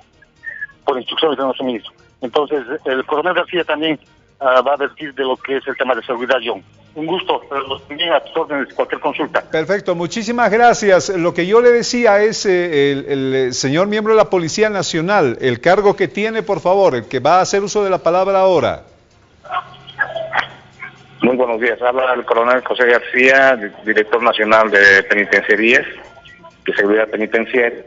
por instrucciones de nuestro ministro. Entonces, el coronel García también va a advertir de lo que es el tema de seguridad, John. Un gusto, pero también a tus órdenes, cualquier consulta. Perfecto, muchísimas gracias. Lo que yo le decía es el señor miembro de la Policía Nacional, el cargo que tiene, por favor, el que va a hacer uso de la palabra ahora. Muy buenos días, habla el coronel José García, director nacional de penitenciarías, de seguridad penitenciaria.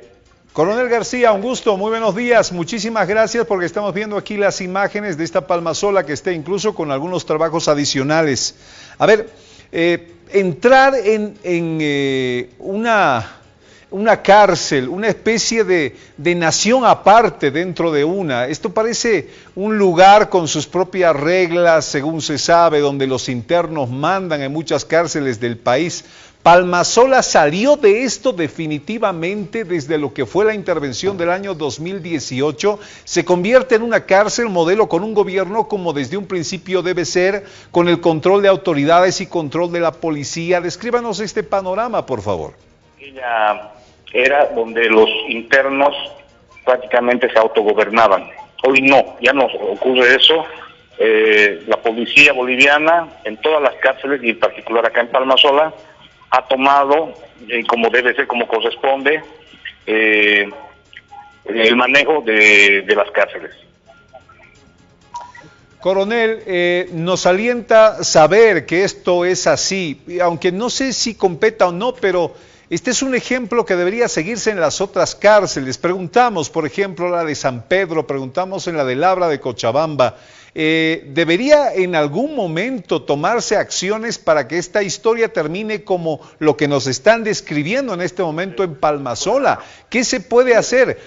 Coronel García, un gusto, muy buenos días, muchísimas gracias porque estamos viendo aquí las imágenes de esta palmasola que está incluso con algunos trabajos adicionales. A ver, entrar en una cárcel, una especie de nación aparte dentro de una, esto parece un lugar con sus propias reglas, según se sabe, donde los internos mandan en muchas cárceles del país. Palmasola salió de esto definitivamente desde lo que fue la intervención del año 2018, se convierte en una cárcel modelo con un gobierno como desde un principio debe ser, con el control de autoridades y control de la policía. Descríbanos este panorama, por favor. Aquella era donde los internos prácticamente se autogobernaban. Hoy no, ya no ocurre eso. La policía boliviana en todas las cárceles y en particular acá en Palmasola ha tomado, como debe ser, como corresponde, el manejo de las cárceles. Coronel, nos alienta saber que esto es así, aunque no sé si competa o no, pero este es un ejemplo que debería seguirse en las otras cárceles. Preguntamos, por ejemplo, la de San Pedro, preguntamos en la de Labra de Cochabamba. ¿Debería en algún momento tomarse acciones para que esta historia termine como lo que nos están describiendo en este momento en Palmasola? ¿Qué se puede hacer?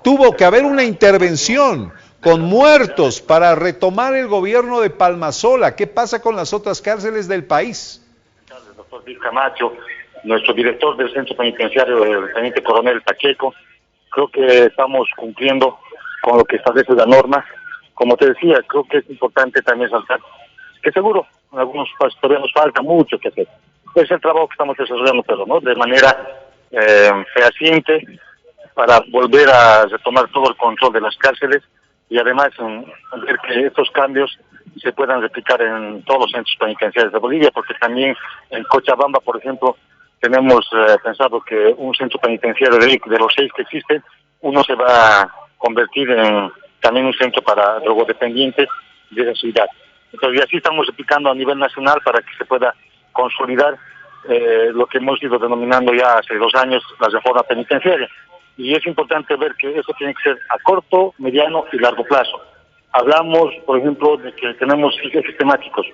Tuvo que haber una intervención con muertos para retomar el gobierno de Palmasola. ¿Qué pasa con las otras cárceles del país? El doctor Luis Camacho, nuestro director del centro penitenciario, el teniente coronel Pacheco, creo que estamos cumpliendo con lo que establece la norma. Como te decía, creo que es importante también saltar que seguro en algunos países todavía nos falta mucho que hacer. Es el trabajo que estamos desarrollando, pero no de manera fehaciente para volver a retomar todo el control de las cárceles y además ver que estos cambios se puedan replicar en todos los centros penitenciarios de Bolivia, porque también en Cochabamba, por ejemplo, tenemos pensado que un centro penitenciario de los 6 que existen, uno se va a convertir en también un centro para drogodependientes de esa ciudad. Entonces, y así estamos replicando a nivel nacional para que se pueda consolidar lo que hemos ido denominando ya hace 2 años la reforma penitenciaria. Y es importante ver que eso tiene que ser a corto, mediano y largo plazo. Hablamos, por ejemplo, de que tenemos ejes temáticos.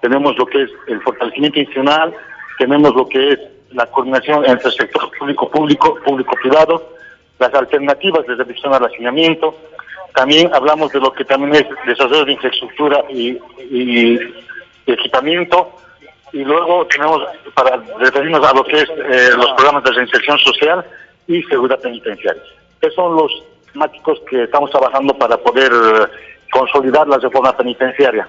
Tenemos lo que es el fortalecimiento institucional, tenemos lo que es la coordinación entre el sector público-privado, las alternativas de reducción al hacinamiento. También hablamos de lo que también es desarrollo de infraestructura y equipamiento. Y luego tenemos, para referirnos a lo que es los programas de reinserción social y seguridad penitenciaria. Esos son los temáticos que estamos trabajando para poder consolidar la reforma penitenciaria.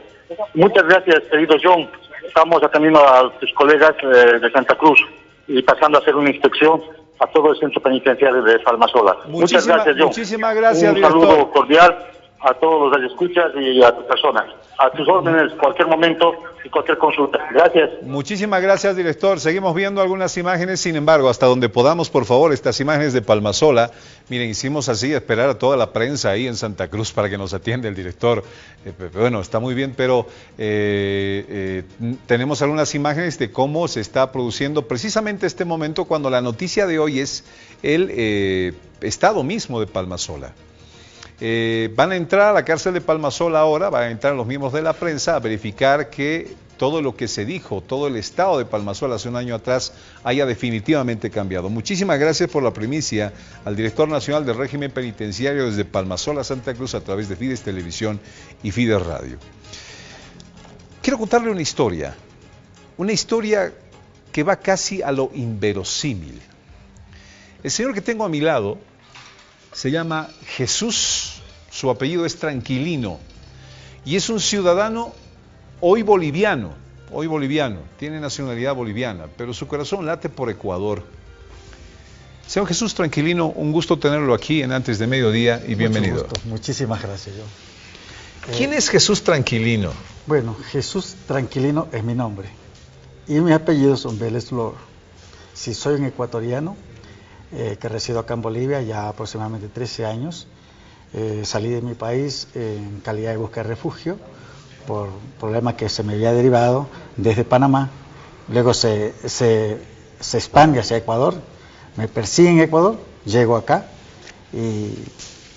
Muchas gracias, querido John. Estamos atendiendo a tus colegas de Santa Cruz y pasando a hacer una inspección a todo el centro penitenciario de Palmasola. Muchas gracias, John. Muchísimas gracias, un saludo cordial a todos los radioescuchas y a tu persona. A tus órdenes, cualquier momento y cualquier consulta. Gracias. Muchísimas gracias, director. Seguimos viendo algunas imágenes, sin embargo, hasta donde podamos, por favor, estas imágenes de Palmasola. Miren, hicimos así, esperar a toda la prensa ahí en Santa Cruz para que nos atienda el director. Bueno, está muy bien, pero tenemos algunas imágenes de cómo se está produciendo precisamente este momento cuando la noticia de hoy es el estado mismo de Palmasola. Van a entrar a la cárcel de Palmasola ahora, van a entrar los miembros de la prensa a verificar que todo lo que se dijo, todo el estado de Palmasola hace un año atrás haya definitivamente cambiado. Muchísimas gracias por la primicia al director nacional del régimen penitenciario desde Palmasola, Santa Cruz, a través de Fides Televisión y Fides Radio. Quiero contarle una historia que va casi a lo inverosímil. El señor que tengo a mi lado se llama Jesús, su apellido es Tranquilino, y es un ciudadano hoy boliviano, tiene nacionalidad boliviana, pero su corazón late por Ecuador. Señor Jesús Tranquilino, un gusto tenerlo aquí en Antes de Mediodía y bienvenido. Muchísimas gracias, John. ¿Quién es Jesús Tranquilino? Bueno, Jesús Tranquilino es mi nombre y mis apellidos son Vélez Flor. Si soy un ecuatoriano, que resido acá en Bolivia ya aproximadamente 13 años. Salí de mi país en calidad de búsqueda de refugio por problemas que se me había derivado desde Panamá. Luego se expande hacia Ecuador, me persiguen en Ecuador, llego acá y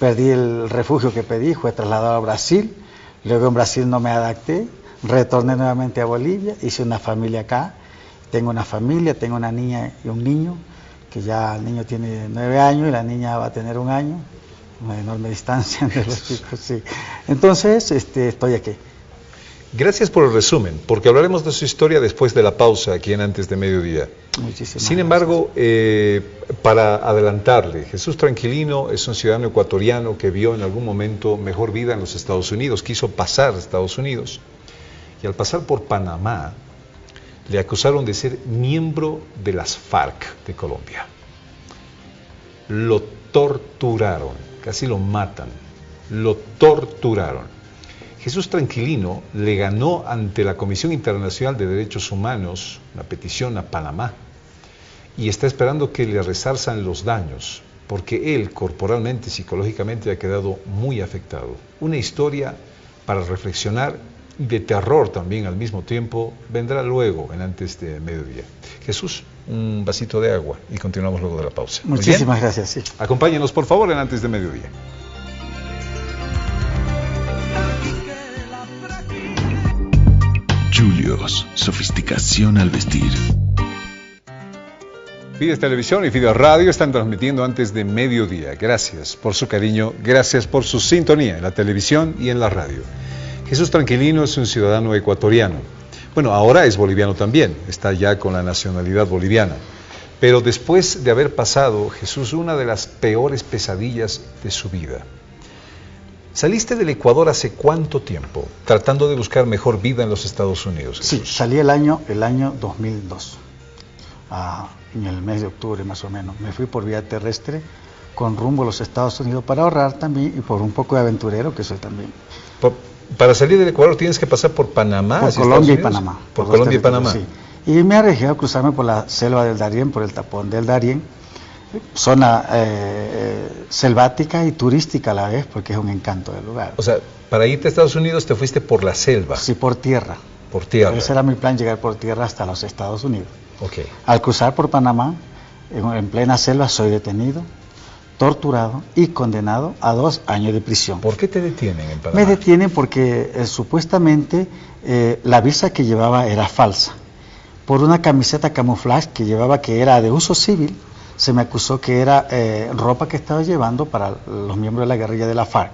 perdí el refugio que pedí, fue trasladado a Brasil. Luego en Brasil no me adapté, retorné nuevamente a Bolivia, hice una familia acá. Tengo una familia, tengo una niña y un niño, que ya el niño tiene 9 años y la niña va a tener 1 año, una enorme distancia entre los chicos, sí. Entonces, estoy aquí. Gracias por el resumen, porque hablaremos de su historia después de la pausa aquí en Antes de Mediodía. Sin embargo, para adelantarle, Jesús Tranquilino es un ciudadano ecuatoriano que vio en algún momento mejor vida en los Estados Unidos, quiso pasar a Estados Unidos, y al pasar por Panamá, le acusaron de ser miembro de las FARC de Colombia. Lo torturaron, casi lo matan, lo torturaron. Jesús Tranquilino le ganó ante la Comisión Internacional de Derechos Humanos una petición a Panamá y está esperando que le resarzan los daños, porque él corporalmente, psicológicamente ha quedado muy afectado. Una historia para reflexionar y de terror también al mismo tiempo vendrá luego en Antes de Mediodía. Jesús, un vasito de agua y continuamos luego de la pausa. Muchísimas gracias. Sí. Acompáñenos por favor en Antes de Mediodía. Julius, sofisticación al vestir. Fides Televisión y Fides Radio están transmitiendo Antes de Mediodía. Gracias por su cariño, gracias por su sintonía en la televisión y en la radio. Jesús Tranquilino es un ciudadano ecuatoriano. Bueno, ahora es boliviano también, está ya con la nacionalidad boliviana. Pero después de haber pasado, Jesús, una de las peores pesadillas de su vida. ¿Saliste del Ecuador hace cuánto tiempo, tratando de buscar mejor vida en los Estados Unidos, Jesús? Sí, salí el año 2002, en el mes de octubre más o menos. Me fui por vía terrestre con rumbo a los Estados Unidos para ahorrar también y por un poco de aventurero que soy también. Para salir del Ecuador tienes que pasar por Panamá. Por Colombia y Panamá. Por Colombia y Panamá. Sí. Y me arriesgué a cruzarme por la selva del Darién, por el tapón del Darién. Zona selvática y turística a la vez, porque es un encanto del lugar. O sea, para irte a Estados Unidos te fuiste por la selva. Sí, por tierra. Por tierra. Ese era mi plan, llegar por tierra hasta los Estados Unidos. Okay. Al cruzar por Panamá, en plena selva, soy detenido, torturado y condenado a 2 años de prisión. ¿Por qué te detienen en Panamá? Me detienen porque supuestamente la visa que llevaba era falsa. Por una camiseta camuflaje que llevaba, que era de uso civil, se me acusó que era ropa que estaba llevando para los miembros de la guerrilla de la FARC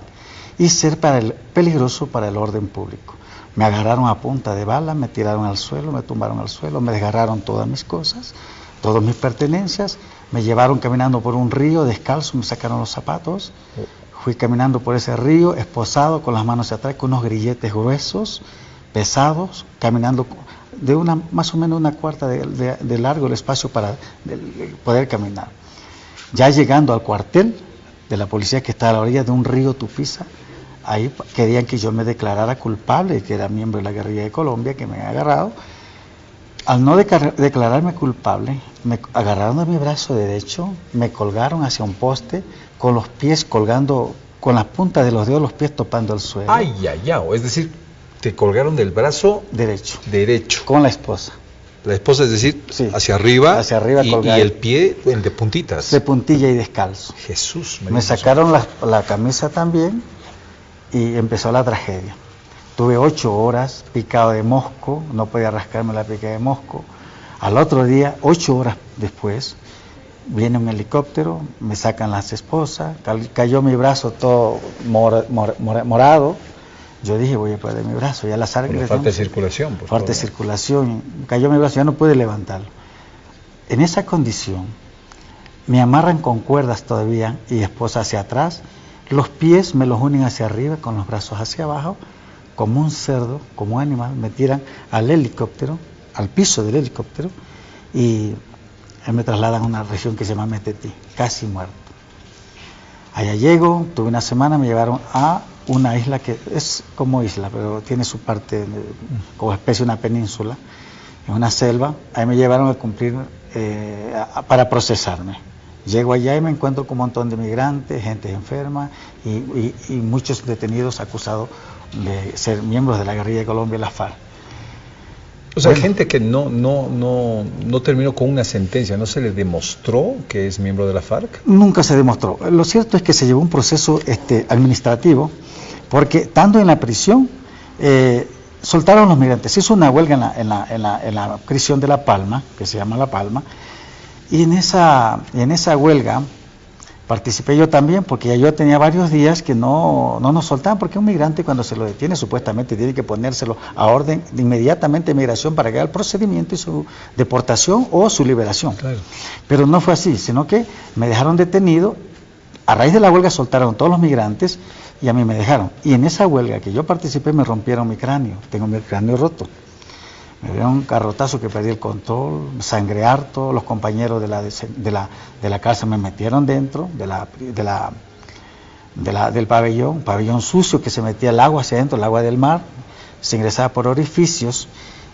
y ser peligroso para el orden público. Me agarraron a punta de bala, me tiraron al suelo, me tumbaron al suelo, me desgarraron todas mis cosas, todas mis pertenencias, me llevaron caminando por un río descalzo, me sacaron los zapatos, fui caminando por ese río esposado con las manos hacia atrás, con unos grilletes gruesos, pesados, caminando de más o menos una cuarta de largo el espacio para poder caminar. Ya llegando al cuartel de la policía que está a la orilla de un río Tupiza, ahí querían que yo me declarara culpable, que era miembro de la guerrilla de Colombia, que me había agarrado. Al no declararme culpable, me agarraron de mi brazo derecho, me colgaron hacia un poste, con los pies colgando, con las puntas de los dedos, los pies topando el suelo. ¡Ay, ay, ay! Es decir, te colgaron del brazo derecho. Con la esposa. La esposa, es decir, sí, hacia arriba y el pie de puntitas. De puntilla y descalzo. Jesús. Me sacaron la camisa también y empezó la tragedia. Tuve 8 horas picado de mosco, no podía rascarme la pica de mosco. Al otro día, 8 horas después, viene un helicóptero, me sacan las esposas, cayó mi brazo todo morado. Yo dije, voy a perder mi brazo, ya la sangre... Falta de circulación. Falta de circulación, cayó mi brazo, ya no pude levantarlo. En esa condición, me amarran con cuerdas todavía y esposa hacia atrás, los pies me los unen hacia arriba con los brazos hacia abajo, como un cerdo, como un animal, me tiran al helicóptero, al piso del helicóptero, y me trasladan a una región que se llama Metetí, casi muerto. Allá llego, tuve una semana, me llevaron a una isla que es como isla, pero tiene su parte como especie de una península, en una selva. Ahí me llevaron a cumplir, para procesarme. Llego allá y me encuentro con un montón de migrantes, gente enferma y muchos detenidos acusados de ser miembros de la guerrilla de Colombia, la FARC. O sea, gente que no terminó con una sentencia, ¿no se le demostró que es miembro de la FARC? Nunca se demostró. Lo cierto es que se llevó un proceso administrativo, porque estando en la prisión, soltaron los migrantes. Se hizo una huelga en la prisión de La Palma, que se llama La Palma, y en esa huelga Participé yo también porque ya yo tenía varios días que no nos soltaban, porque un migrante cuando se lo detiene supuestamente tiene que ponérselo a orden de inmediatamente de migración para que haga el procedimiento y su deportación o su liberación. Claro. Pero no fue así, sino que me dejaron detenido. A raíz de la huelga soltaron todos los migrantes y a mí me dejaron. Y en esa huelga que yo participé me rompieron mi cráneo, tengo mi cráneo roto. Me dieron un garrotazo que perdí el control, sangré harto, los compañeros de la cárcel me metieron dentro del pabellón, un pabellón sucio que se metía el agua hacia adentro, el agua del mar, se ingresaba por orificios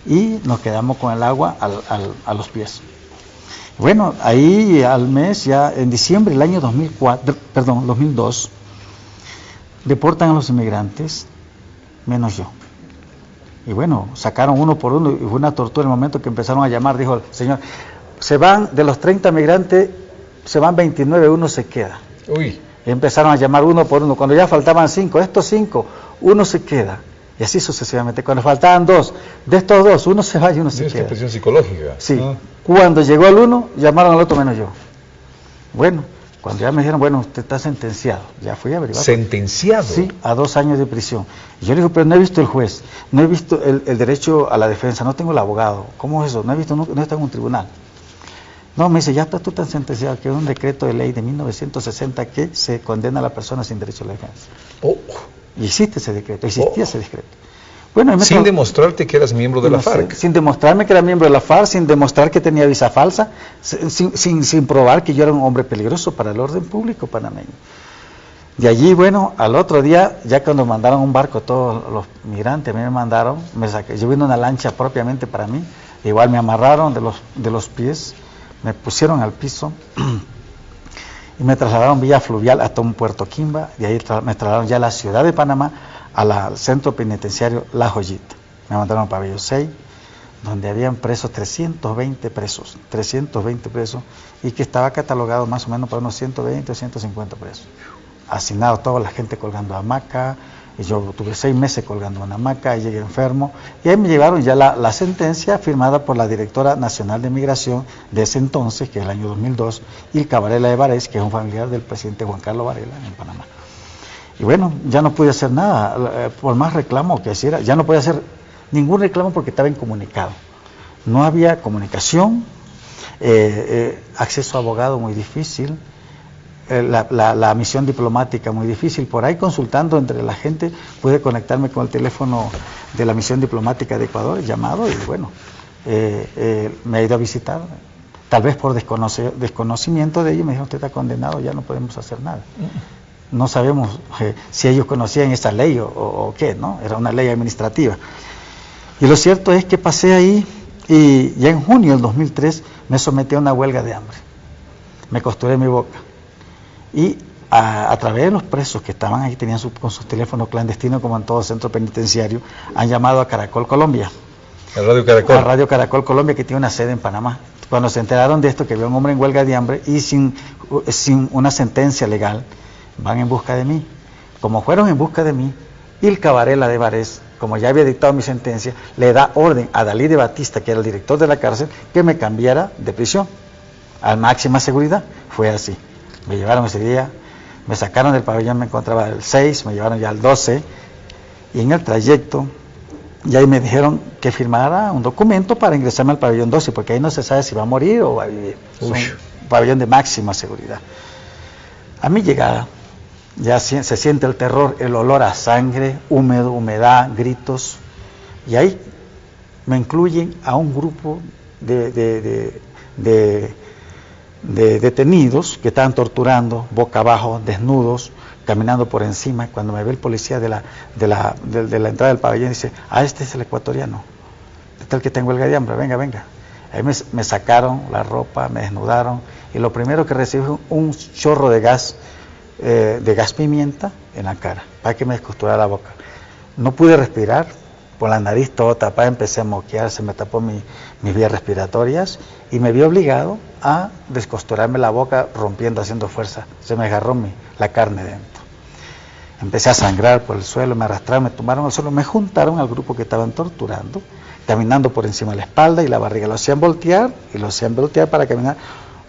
y nos quedamos con el agua a los pies. Bueno, ahí al mes, ya en diciembre del año 2002, deportan a los inmigrantes, menos yo. Y bueno, sacaron uno por uno y fue una tortura. En el momento que empezaron a llamar, dijo el señor, se van de los 30 migrantes, se van 29, uno se queda. Uy. Y empezaron a llamar uno por uno. Cuando ya faltaban 5, estos 5, uno se queda. Y así sucesivamente. Cuando faltaban 2, de estos 2, uno se va y uno se queda. Es presión psicológica. Sí. Cuando llegó el uno, llamaron al otro menos yo. Bueno, cuando ya me dijeron, bueno, usted está sentenciado, ya fui a averiguar. ¿Sentenciado? Sí, a 2 años de prisión. Y yo le digo, pero no he visto el juez, no he visto el derecho a la defensa, no tengo el abogado. ¿Cómo es eso? No he visto, no está en un tribunal. No, me dice, ya estás tú tan sentenciado que es un decreto de ley de 1960 que se condena a la persona sin derecho a la defensa. Oh. Y existía ese decreto. Bueno, sin demostrarte que eras miembro de la FARC. Sin demostrarme que era miembro de la FARC, sin demostrar que tenía visa falsa, sin probar que yo era un hombre peligroso para el orden público panameño. De allí, bueno, al otro día, ya cuando mandaron un barco todos los migrantes, a mí me mandaron, yo vine una lancha propiamente para mí, igual me amarraron de los pies, me pusieron al piso y me trasladaron vía fluvial hasta un Puerto Quimba, de ahí me trasladaron ya a la ciudad de Panamá, al centro penitenciario La Joyita. Me mandaron al pabellón 6, donde habían presos 320 presos, y que estaba catalogado más o menos para unos 120 o 150 presos. Asignado toda la gente colgando hamaca, y yo tuve 6 meses colgando una hamaca, y llegué enfermo, y ahí me llevaron ya la sentencia firmada por la directora nacional de migración de ese entonces, que es el año 2002, Ilka Varela de Varés, que es un familiar del presidente Juan Carlos Varela en Panamá. Y bueno, ya no pude hacer nada, por más reclamo que hiciera, ya no podía hacer ningún reclamo porque estaba incomunicado. No había comunicación, acceso a abogado muy difícil, la misión diplomática muy difícil. Por ahí consultando entre la gente pude conectarme con el teléfono de la misión diplomática de Ecuador, llamado, y bueno, me ha ido a visitar. Tal vez por desconocimiento de ellos me dijeron, usted está condenado, ya no podemos hacer nada. No sabemos si ellos conocían esa ley o qué, ¿no? Era una ley administrativa. Y lo cierto es que pasé ahí y ya en junio del 2003 me sometí a una huelga de hambre. Me costuré mi boca. Y a través de los presos que estaban ahí, tenían con sus teléfonos clandestinos, como en todo centro penitenciario, han llamado a Caracol Colombia. ¿A Radio Caracol? A Radio Caracol Colombia, que tiene una sede en Panamá. Cuando se enteraron de esto, que había un hombre en huelga de hambre y sin una sentencia legal, van en busca de mí. Como fueron en busca de mí, Ilka Varela de Varés, como ya había dictado mi sentencia, le da orden a Dalí de Batista, que era el director de la cárcel, que me cambiara de prisión a máxima seguridad. Fue así. Me llevaron ese día, me sacaron del pabellón, me encontraba el 6, me llevaron ya al 12, y en el trayecto, y ahí me dijeron que firmara un documento para ingresarme al pabellón 12, porque ahí no se sabe si va a morir o va a vivir. Es un pabellón de máxima seguridad. A mi llegada, ya se siente el terror, el olor a sangre, húmedo, humedad, gritos, y ahí me incluyen a un grupo de detenidos que estaban torturando, boca abajo, desnudos, caminando por encima. Cuando me ve el policía de la entrada del pabellón, dice, este es el ecuatoriano, este es el que tengo huelga de hambre, venga, venga. Ahí me sacaron la ropa, me desnudaron, y lo primero que recibí fue un chorro de gas pimienta en la cara, para que me descosturara la boca. No pude respirar, por la nariz toda tapada, empecé a moquear, se me tapó mis vías respiratorias, y me vi obligado a descosturarme la boca, rompiendo, haciendo fuerza. Se me agarró la carne dentro. Empecé a sangrar por el suelo, me arrastraron, me tumbaron al suelo, me juntaron al grupo que estaban torturando, caminando por encima de la espalda y la barriga. Lo hacían voltear, para caminar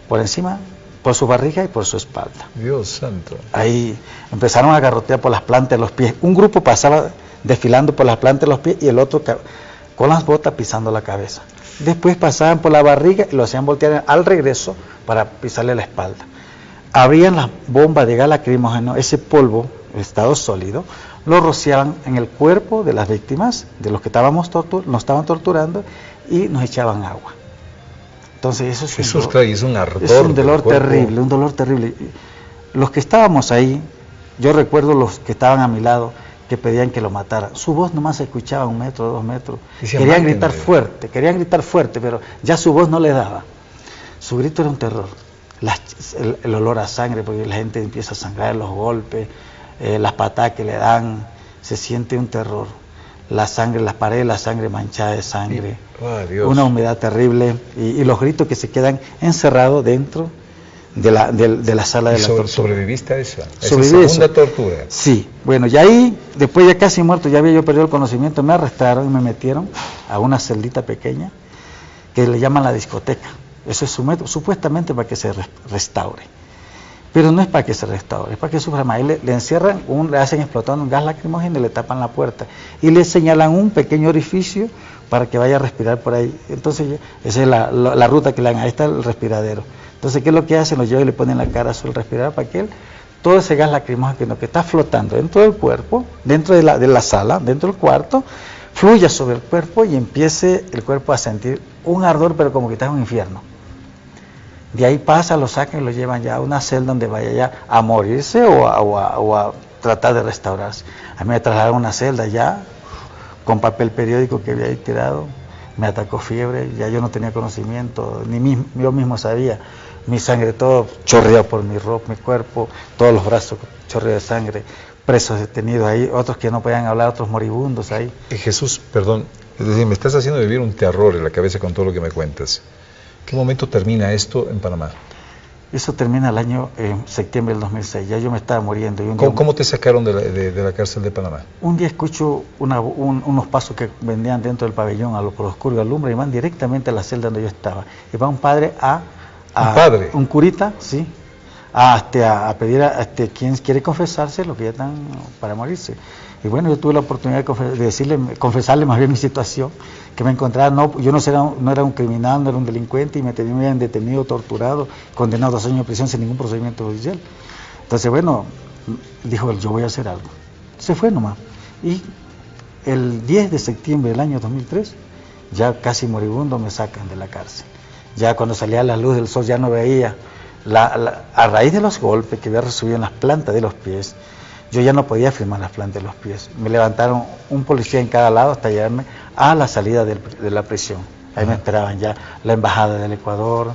por encima, por su barriga y por su espalda. Dios santo. Ahí empezaron a garrotear por las plantas de los pies. Un grupo pasaba desfilando por las plantas de los pies y el otro con las botas pisando la cabeza. Después pasaban por la barriga y lo hacían voltear al regreso para pisarle la espalda. Abrían las bombas de gas lacrimógeno, ese polvo, estado sólido, lo rociaban en el cuerpo de las víctimas, de los que nos estaban torturando, y nos echaban agua. Entonces eso es un ardor. Es un dolor terrible, un dolor terrible. Los que estábamos ahí, yo recuerdo los que estaban a mi lado, que pedían que lo mataran. Su voz nomás se escuchaba 1 metro, 2 metros. Querían gritar fuerte, pero ya su voz no le daba. Su grito era un terror. El olor a sangre, porque la gente empieza a sangrar, los golpes, las patadas que le dan, se siente un terror. La sangre, las paredes, la sangre manchada de sangre, una humedad terrible y los gritos que se quedan encerrados dentro de la sala de la tortura. ¿Sobreviviste a esa segunda tortura? Sí, bueno, y ahí, después ya casi muerto, ya había yo perdido el conocimiento, me arrestaron y me metieron a una celdita pequeña que le llaman la discoteca. Eso es su método, supuestamente para que se restaure. Pero no es para que se restaure, es para que sufra más. Le encierran, le hacen explotar un gas lacrimógeno y le tapan la puerta. Y le señalan un pequeño orificio para que vaya a respirar por ahí. Entonces, esa es la ruta que le dan. Ahí está el respiradero. Entonces, ¿qué es lo que hacen? Lo llevan y le ponen la cara azul respirador para que todo ese gas lacrimógeno que está flotando dentro del cuerpo, dentro de la sala, dentro del cuarto, fluya sobre el cuerpo y empiece el cuerpo a sentir un ardor, pero como que está en un infierno. De ahí pasa, lo sacan y lo llevan ya a una celda donde vaya ya a morirse o a tratar de restaurarse. A mí me trasladaron a una celda ya, con papel periódico que había ahí tirado, me atacó fiebre, ya yo no tenía conocimiento, yo mismo sabía, mi sangre todo chorreado por mi ropa, mi cuerpo, todos los brazos chorreados de sangre, presos detenidos ahí, otros que no podían hablar, otros moribundos ahí. Jesús, perdón, es decir, me estás haciendo vivir un terror en la cabeza con todo lo que me cuentas. ¿Qué momento termina esto en Panamá? Eso termina el año septiembre del 2006, ya yo me estaba muriendo. Y ¿Cómo te sacaron de la cárcel de Panamá? Un día escucho unos pasos que vendían dentro del pabellón a los oscuros de alumbra y van directamente a la celda donde yo estaba. Y va un padre un curita, sí, a pedir a quien quiere confesarse lo que ya están para morirse. Y bueno, yo tuve la oportunidad de confesarle más bien mi situación, que me encontraba, yo no era un criminal, no era un delincuente y me tenían detenido, torturado, condenado a 2 años de prisión sin ningún procedimiento judicial. Entonces, bueno, dijo él, yo voy a hacer algo. Se fue nomás. Y el 10 de septiembre del año 2003, ya casi moribundo, me sacan de la cárcel. Ya cuando salía la luz del sol ya no veía, a raíz de los golpes que había recibido en las plantas de los pies, yo ya no podía firmar las plantas de los pies. Me levantaron un policía en cada lado hasta llevarme a la salida de la prisión. Ahí me esperaban ya la embajada del Ecuador,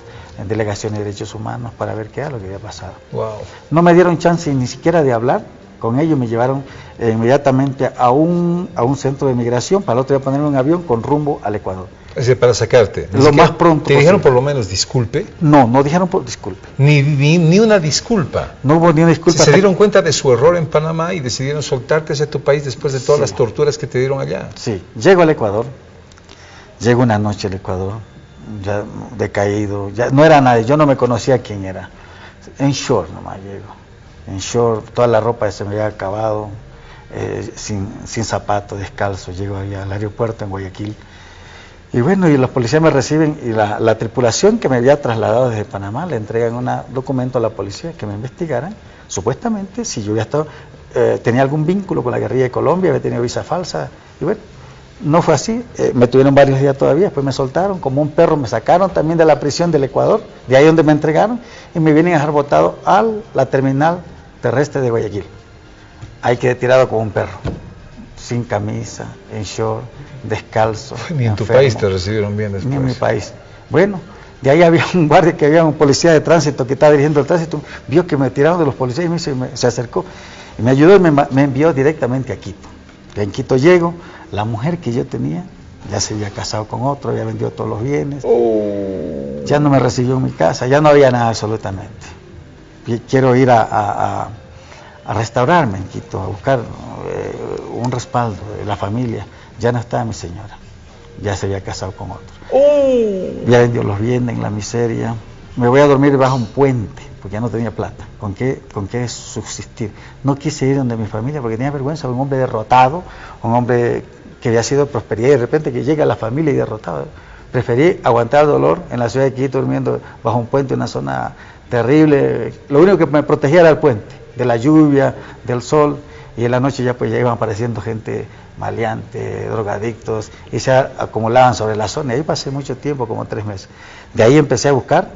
delegación de derechos humanos, para ver qué era lo que había pasado. Wow. No me dieron chance ni siquiera de hablar con ellos, me llevaron inmediatamente a un centro de migración, para el otro día ponerme un avión con rumbo al Ecuador. Es decir, para sacarte. Lo más pronto ¿Te dijeron por lo menos disculpe? No dijeron por disculpe. Ni una disculpa. No hubo ni una disculpa. Se dieron cuenta de su error en Panamá y decidieron soltarte hacia tu país después de todas las torturas que te dieron allá. Sí, llego al Ecuador, llego una noche al Ecuador, ya decaído, ya no era nadie, yo no me conocía quién era. En short nomás llego, en short, toda la ropa se me había acabado, sin zapatos, descalzo, llego allá al aeropuerto en Guayaquil. Y bueno, y los policías me reciben y la tripulación que me había trasladado desde Panamá le entregan un documento a la policía que me investigaran, supuestamente, si yo había estado, tenía algún vínculo con la guerrilla de Colombia, había tenido visa falsa. Y bueno, no fue así, me tuvieron varios días todavía, después me soltaron, como un perro me sacaron también de la prisión del Ecuador, de ahí donde me entregaron, y me vienen a dejar botado a la terminal terrestre de Guayaquil. Ahí quedé tirado como un perro, sin camisa, en short, descalzo. Ni en tu país te recibieron bien después. Ni en mi país. Bueno, de ahí había un guardia, que había un policía de tránsito que estaba dirigiendo el tránsito, vio que me tiraron de los policías y se acercó y me ayudó y me envió directamente a Quito. Y en Quito llego, la mujer que yo tenía ya se había casado con otro, había vendido todos los bienes, ya no me recibió en mi casa, ya no había nada absolutamente. Y quiero ir a restaurarme en Quito, a buscar un respaldo de la familia. Ya no estaba mi señora, ya se había casado con otro. Ya vendió los bienes en la miseria, me voy a dormir bajo un puente, porque ya no tenía plata, ¿con qué subsistir? No quise ir donde mi familia porque tenía vergüenza, un hombre derrotado, un hombre que había sido prosperidad y de repente que llega a la familia y derrotado. Preferí aguantar el dolor en la ciudad de Quito durmiendo bajo un puente, una zona terrible. Lo único que me protegía era el puente, de la lluvia, del sol, y en la noche ya pues ya iban apareciendo gente maleante, drogadictos, y se acumulaban sobre la zona, y ahí pasé mucho tiempo, como 3 meses. De ahí empecé a buscar,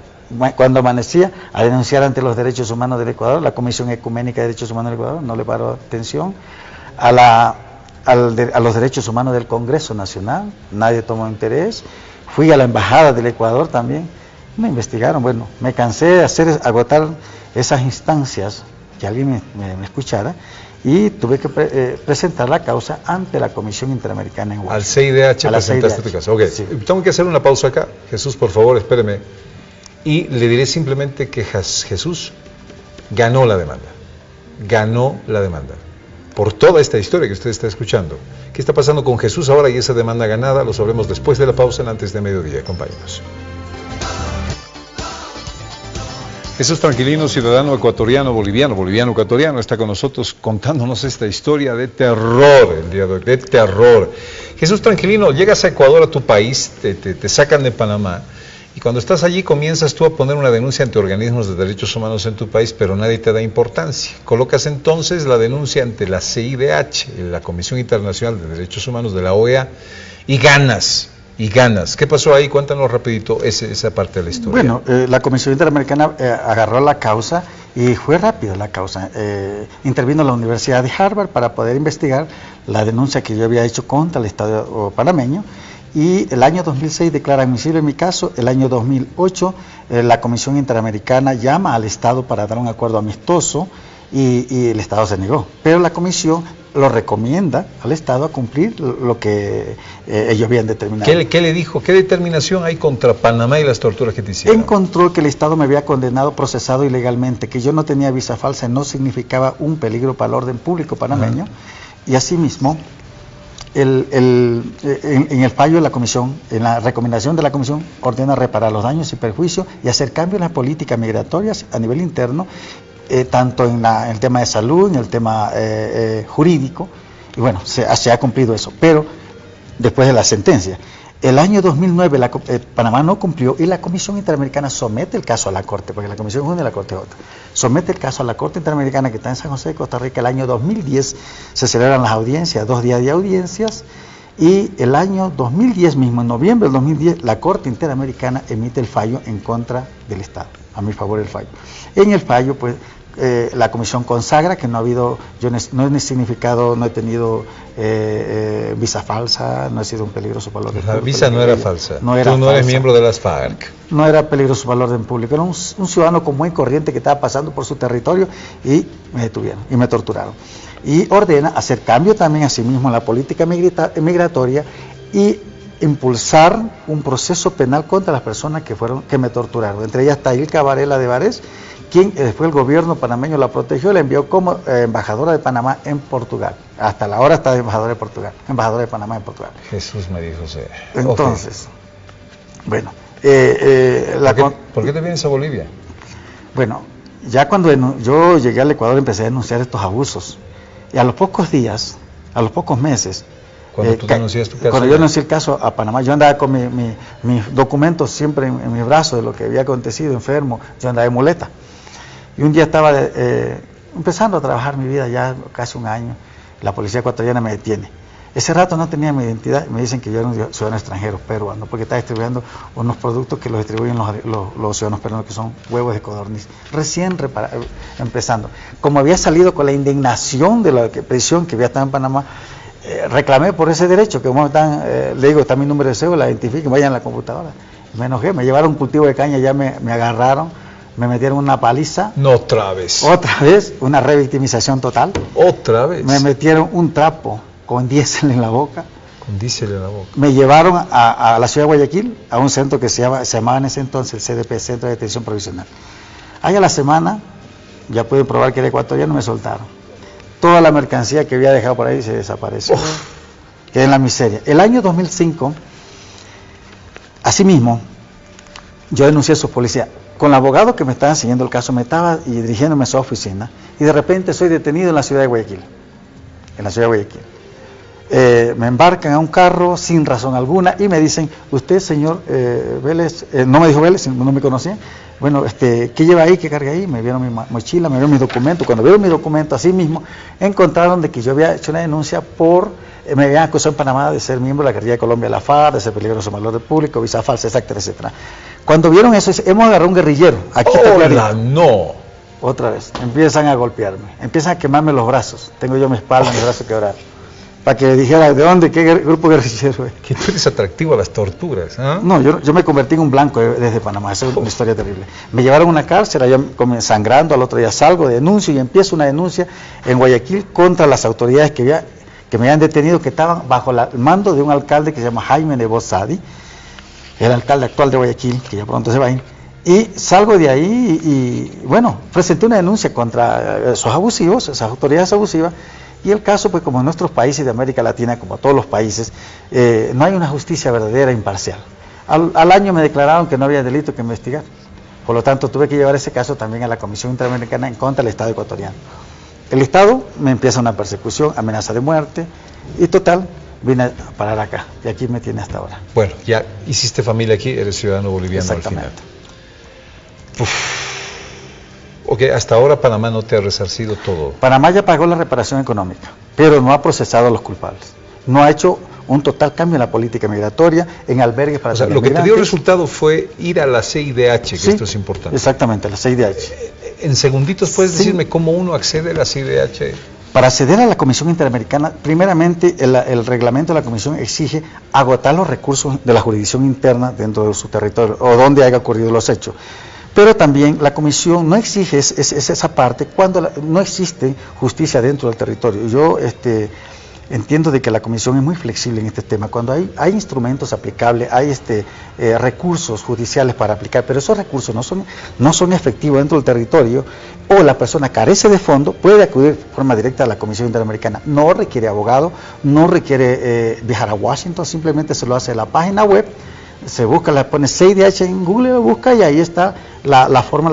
cuando amanecía, a denunciar ante los derechos humanos del Ecuador, la Comisión Ecuménica de Derechos Humanos del Ecuador, no le paro atención, a los derechos humanos del Congreso Nacional, nadie tomó interés. Fui a la Embajada del Ecuador también, me investigaron, bueno, me cansé de agotar esas instancias, que alguien me escuchara, y tuve que presentar la causa ante la Comisión Interamericana en Washington. Al CIDH presentaste tu causa. Ok, sí. Tengo que hacer una pausa acá. Jesús, por favor, espéreme. Y le diré simplemente que Jesús ganó la demanda. Ganó la demanda. Por toda esta historia que usted está escuchando. ¿Qué está pasando con Jesús ahora y esa demanda ganada? Lo sabremos después de la pausa en Antes de Mediodía. Acompáñenos. Jesús Tranquilino, ciudadano ecuatoriano, boliviano ecuatoriano, está con nosotros contándonos esta historia de terror, el día de hoy, de terror. Jesús Tranquilino, llegas a Ecuador, a tu país, te sacan de Panamá, y cuando estás allí comienzas tú a poner una denuncia ante organismos de derechos humanos en tu país, pero nadie te da importancia. Colocas entonces la denuncia ante la CIDH, la Comisión Internacional de Derechos Humanos de la OEA, y ganas. ¿Qué pasó ahí? Cuéntanos rapidito esa parte de la historia. Bueno, la Comisión Interamericana agarró la causa y fue rápida la causa. Intervino la Universidad de Harvard para poder investigar la denuncia que yo había hecho contra el Estado panameño, y el año 2006 declara admisible mi caso. El año 2008 la Comisión Interamericana llama al Estado para dar un acuerdo amistoso y el Estado se negó, pero la Comisión lo recomienda al Estado a cumplir lo que ellos habían determinado. ¿Qué le dijo? ¿Qué determinación hay contra Panamá y las torturas que te hicieron? Encontró que el Estado me había condenado, procesado ilegalmente, que yo no tenía visa falsa, no significaba un peligro para el orden público panameño, y asimismo, en el fallo de la Comisión, en la recomendación de la Comisión, ordena reparar los daños y perjuicios y hacer cambios en las políticas migratorias a nivel interno, tanto en el tema de salud, en el tema jurídico, y bueno, se ha cumplido eso, pero después de la sentencia. El año 2009 Panamá no cumplió y la Comisión Interamericana somete el caso a la Corte, porque la Comisión es una y la Corte es otra. Somete el caso a la Corte Interamericana que está en San José de Costa Rica. El año 2010 se celebran las audiencias, 2 días de audiencias, y el año 2010 mismo, en noviembre del 2010, la Corte Interamericana emite el fallo en contra del Estado, a mi favor el fallo. En el fallo, pues, la Comisión consagra que no ha habido, yo no he significado, no he tenido visa falsa, no he sido un peligroso para el orden público. La visa no era falsa, no era tú no falsa. Eres miembro de las FARC. No era peligroso para el orden público, era un ciudadano común y corriente que estaba pasando por su territorio y me detuvieron y me torturaron. Y ordena hacer cambio también a sí mismo en la política migratoria y impulsar un proceso penal contra las personas que me torturaron. Entre ellas Tailca Varela de Varés, quien después el gobierno panameño la protegió y la envió como embajadora de Panamá en Portugal. Hasta la hora está de embajadora de Portugal, embajadora de Panamá en Portugal. Jesús María José. Entonces, bueno. ¿Por qué te vienes a Bolivia? Bueno, ya cuando yo llegué al Ecuador empecé a denunciar estos abusos. Y a los pocos días, a los pocos meses, cuando tú denunciaste tu caso, cuando yo denuncié el caso a Panamá, yo andaba con mis documentos siempre en mis brazos de lo que había acontecido, enfermo, yo andaba de muleta. Y un día estaba empezando a trabajar mi vida, ya casi un año, la policía ecuatoriana me detiene. Ese rato no tenía mi identidad, me dicen que yo era un ciudadano extranjero, peruano, porque estaba distribuyendo unos productos que los distribuyen los ciudadanos peruanos, que son huevos de codorniz, recién empezando. Como había salido con la indignación de la prisión que había estado en Panamá, reclamé por ese derecho, que como están, le digo, está mi número de cédula, identifiquen, vayan a la computadora. Me enojé, me llevaron un cultivo de caña, ya me agarraron, me metieron una paliza. No, otra vez. Otra vez, una revictimización total. Otra vez. Me metieron un trapo con diésel en la boca. Con diésel en la boca. Me llevaron a la ciudad de Guayaquil, a un centro que se llamaba en ese entonces el CDP, Centro de Detención Provisional. Ahí a la semana, ya pueden probar que era ecuatoriano, me soltaron. Toda la mercancía que había dejado por ahí se desapareció. Quedé en la miseria. El año 2005, asimismo, yo denuncié a sus policías. con el abogado que me estaba siguiendo el caso, me estaba dirigiéndome a su oficina, y de repente soy detenido en la ciudad de Guayaquil. En la ciudad de Guayaquil. Me embarcan a un carro sin razón alguna y me dicen, usted, señor Vélez, no me dijo Vélez, no me conocía, bueno, ¿qué lleva ahí, qué carga ahí? Me vieron mi mochila, me vieron mis documentos. Cuando vieron mis documentos, así mismo, encontraron de que yo había hecho una denuncia me habían acusado en Panamá de ser miembro de la guerrilla de Colombia, la FARC, de ser peligroso mal orden público, visa falsa, etcétera, etcétera. Cuando vieron eso, hemos agarrado un guerrillero, aquí está clarito. No. Otra vez, empiezan a golpearme, empiezan a quemarme los brazos, tengo yo mi espalda, mis brazos quebrados, para que dijera, ¿de dónde? ¿Qué grupo guerrillero es? Que tú eres atractivo a las torturas, ¿eh? No, yo me convertí en un blanco desde Panamá, esa es una historia terrible. Me llevaron a una cárcel, allá sangrando, al otro día salgo, denuncio y empiezo una denuncia en Guayaquil contra las autoridades que me habían detenido, que estaban bajo el mando de un alcalde que se llama Jaime Nebot Sadi, el alcalde actual de Guayaquil, que ya pronto se va a ir. Y salgo de ahí y bueno, presenté una denuncia contra esos abusivos, esas autoridades abusivas, y el caso, pues como en nuestros países de América Latina, como todos los países, no hay una justicia verdadera e imparcial. Al año me declararon que no había delito que investigar, por lo tanto tuve que llevar ese caso también a la Comisión Interamericana en contra del Estado ecuatoriano. El Estado me empieza una persecución, amenaza de muerte, y total, vine a parar acá, y aquí me tiene hasta ahora. Bueno, ya hiciste familia aquí, eres ciudadano boliviano al final. Ok, hasta ahora Panamá no te ha resarcido todo. Panamá ya pagó la reparación económica, pero no ha procesado a los culpables. No ha hecho un total cambio en la política migratoria, en albergues para lo que te dio resultado fue ir a la CIDH, que sí, esto es importante. Exactamente, la CIDH. En segunditos, ¿puedes decirme cómo uno accede a la CIDH? Para acceder a la Comisión Interamericana, primeramente el reglamento de la Comisión exige agotar los recursos de la jurisdicción interna dentro de su territorio o donde haya ocurrido los hechos. Pero también la Comisión no exige esa parte cuando no existe justicia dentro del territorio. Yo entiendo de que la Comisión es muy flexible en este tema. Cuando hay instrumentos aplicables, hay recursos judiciales para aplicar, pero esos recursos no son efectivos dentro del territorio, o la persona carece de fondo, puede acudir de forma directa a la Comisión Interamericana. No requiere abogado, no requiere viajar a Washington, simplemente se lo hace en la página web. Se busca, le pone CIDH en Google, lo busca y ahí está la forma,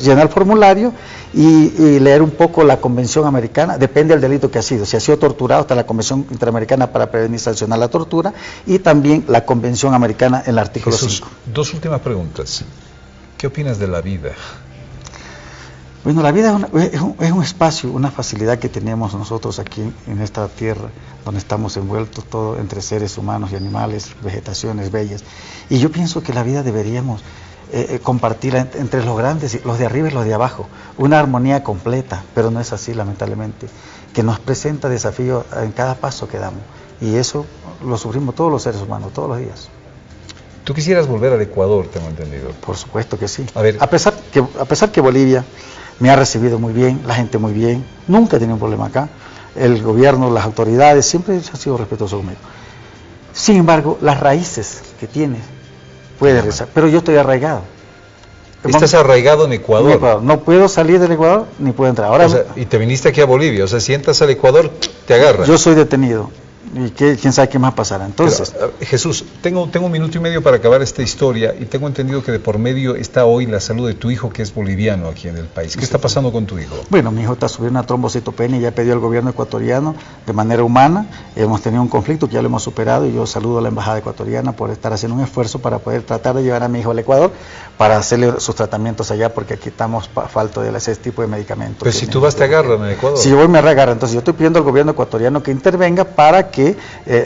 llenar el formulario y leer un poco la Convención Americana, depende del delito que ha sido. Si ha sido torturado, está la Convención Interamericana para prevenir y sancionar la tortura, y también la Convención Americana en el artículo 5. Dos últimas preguntas. ¿Qué opinas de la vida? Bueno, la vida es un espacio, una facilidad que tenemos nosotros aquí en esta tierra, donde estamos envueltos todos entre seres humanos y animales, vegetaciones bellas. Y yo pienso que la vida deberíamos compartirla entre los grandes, los de arriba y los de abajo, una armonía completa, pero no es así, lamentablemente, que nos presenta desafíos en cada paso que damos. Y eso lo sufrimos todos los seres humanos, todos los días. ¿Tú quisieras volver al Ecuador, tengo entendido? Por supuesto que sí. A ver, a pesar que Bolivia me ha recibido muy bien, la gente muy bien, nunca he tenido un problema acá, el gobierno, las autoridades, siempre han sido respetuosos conmigo. Sin embargo, las raíces que tiene, puede rezar, pero yo estoy arraigado. ¿Estás arraigado en Ecuador? En Ecuador. No puedo salir del Ecuador, ni puedo entrar. Ahora, y te viniste aquí a Bolivia, o sea, si entras al Ecuador, te agarran. Yo soy detenido. Y quién sabe qué más pasará. Entonces, pero, Jesús, tengo 1 minuto y medio para acabar esta historia, y tengo entendido que de por medio está hoy la salud de tu hijo, que es boliviano aquí en el país. ¿Qué está pasando con tu hijo? Bueno, mi hijo está sufriendo una trombocitopenia y ya pidió al gobierno ecuatoriano de manera humana. Hemos tenido un conflicto que ya lo hemos superado, y yo saludo a la embajada ecuatoriana por estar haciendo un esfuerzo para poder tratar de llevar a mi hijo al Ecuador para hacerle sus tratamientos allá, porque aquí estamos falto de ese tipo de medicamentos. Pero si tú vas, te agarran en Ecuador. Si yo voy, me agarran. Entonces yo estoy pidiendo al gobierno ecuatoriano que intervenga para que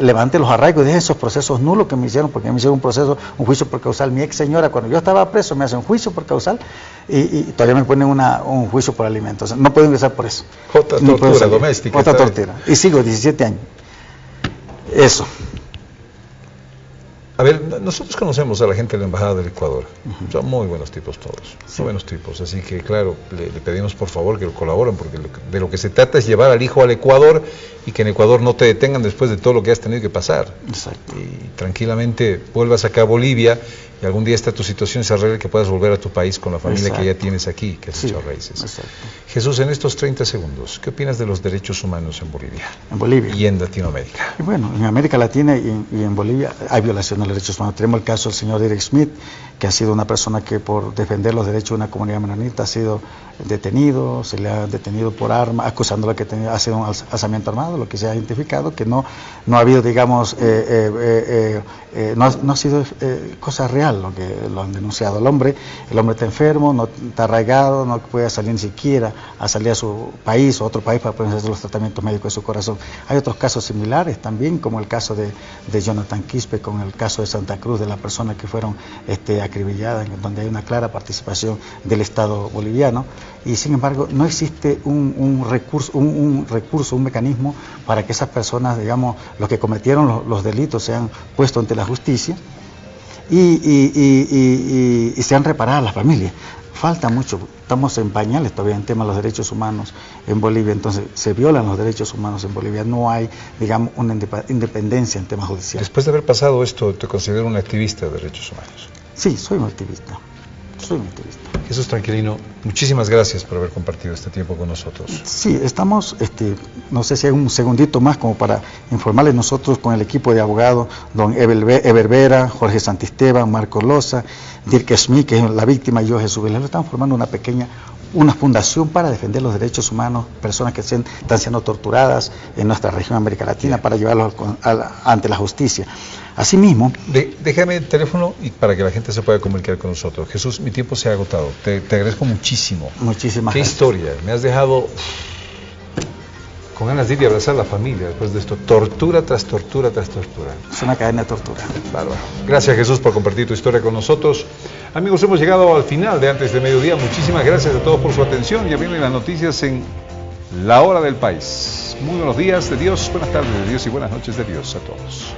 levante los arraigos, deje esos procesos nulos que me hicieron, porque me hicieron un juicio por causal. Mi ex señora, cuando yo estaba preso, me hacen un juicio por causal y todavía me ponen un juicio por alimentos. No puedo ingresar por eso. Otra tortura doméstica. Otra tortura. Y sigo 17 años. Eso. A ver, nosotros conocemos a la gente de la Embajada del Ecuador. Son muy buenos tipos todos, muy buenos tipos. Así que, claro, le pedimos por favor que lo colaboren, porque de lo que se trata es llevar al hijo al Ecuador, y que en Ecuador no te detengan después de todo lo que has tenido que pasar. Exacto. Y tranquilamente vuelvas acá a Bolivia, y algún día esta tu situación se arregle, que puedas volver a tu país con la familia que ya tienes aquí, que has hecho raíces. Exacto. Jesús, en estos 30 segundos, ¿qué opinas de los derechos humanos en Bolivia? En Bolivia. Y en Latinoamérica. Y bueno, en América Latina y en Bolivia hay violaciones los derechos humanos. Tenemos el caso del señor Derek Smith, que ha sido una persona que por defender los derechos de una comunidad menonita ha sido detenido, se le ha detenido por arma, acusándolo que ha sido un alzamiento armado, lo que se ha identificado, que no ha habido, digamos, no ha sido cosa real lo que lo han denunciado. El hombre está enfermo, no está arraigado, no puede salir ni siquiera a salir a su país o a otro país para poder hacer los tratamientos médicos de su corazón. Hay otros casos similares también, como el caso de Jonathan Quispe, con el caso de Santa Cruz, de las personas que fueron acribilladas, donde hay una clara participación del Estado boliviano, y sin embargo no existe un recurso, un mecanismo para que esas personas, digamos, los que cometieron los delitos sean puestos ante la justicia y sean reparadas las familias. Falta mucho, estamos en pañales todavía en tema de los derechos humanos en Bolivia, entonces se violan los derechos humanos en Bolivia, no hay, digamos, una independencia en temas judiciales. Después de haber pasado esto, ¿te considero un activista de derechos humanos? Sí, soy un activista. Jesús Tranquilino, muchísimas gracias por haber compartido este tiempo con nosotros. Sí, estamos, no sé si hay un segundito más como para informarles nosotros con el equipo de abogados, don Eber Vera, Jorge Santisteban, Marco Loza, Dirk Smith, que es la víctima, y yo, Jesús Vilés, estamos formando una fundación para defender los derechos humanos, personas que están siendo torturadas en nuestra región América Latina, para llevarlos ante la justicia. Asimismo... Déjame el teléfono y para que la gente se pueda comunicar con nosotros. Jesús, mi tiempo se ha agotado. Te agradezco muchísimo. Muchísimas gracias. Qué historia. Me has dejado con ganas de ir y abrazar a la familia después de esto. Tortura tras tortura tras tortura. Es una cadena de tortura. Bárbaro. Gracias, Jesús, por compartir tu historia con nosotros. Amigos, hemos llegado al final de Antes de Mediodía. Muchísimas gracias a todos por su atención. Ya vienen las noticias en La Hora del País. Muy buenos días de Dios, buenas tardes de Dios y buenas noches de Dios a todos.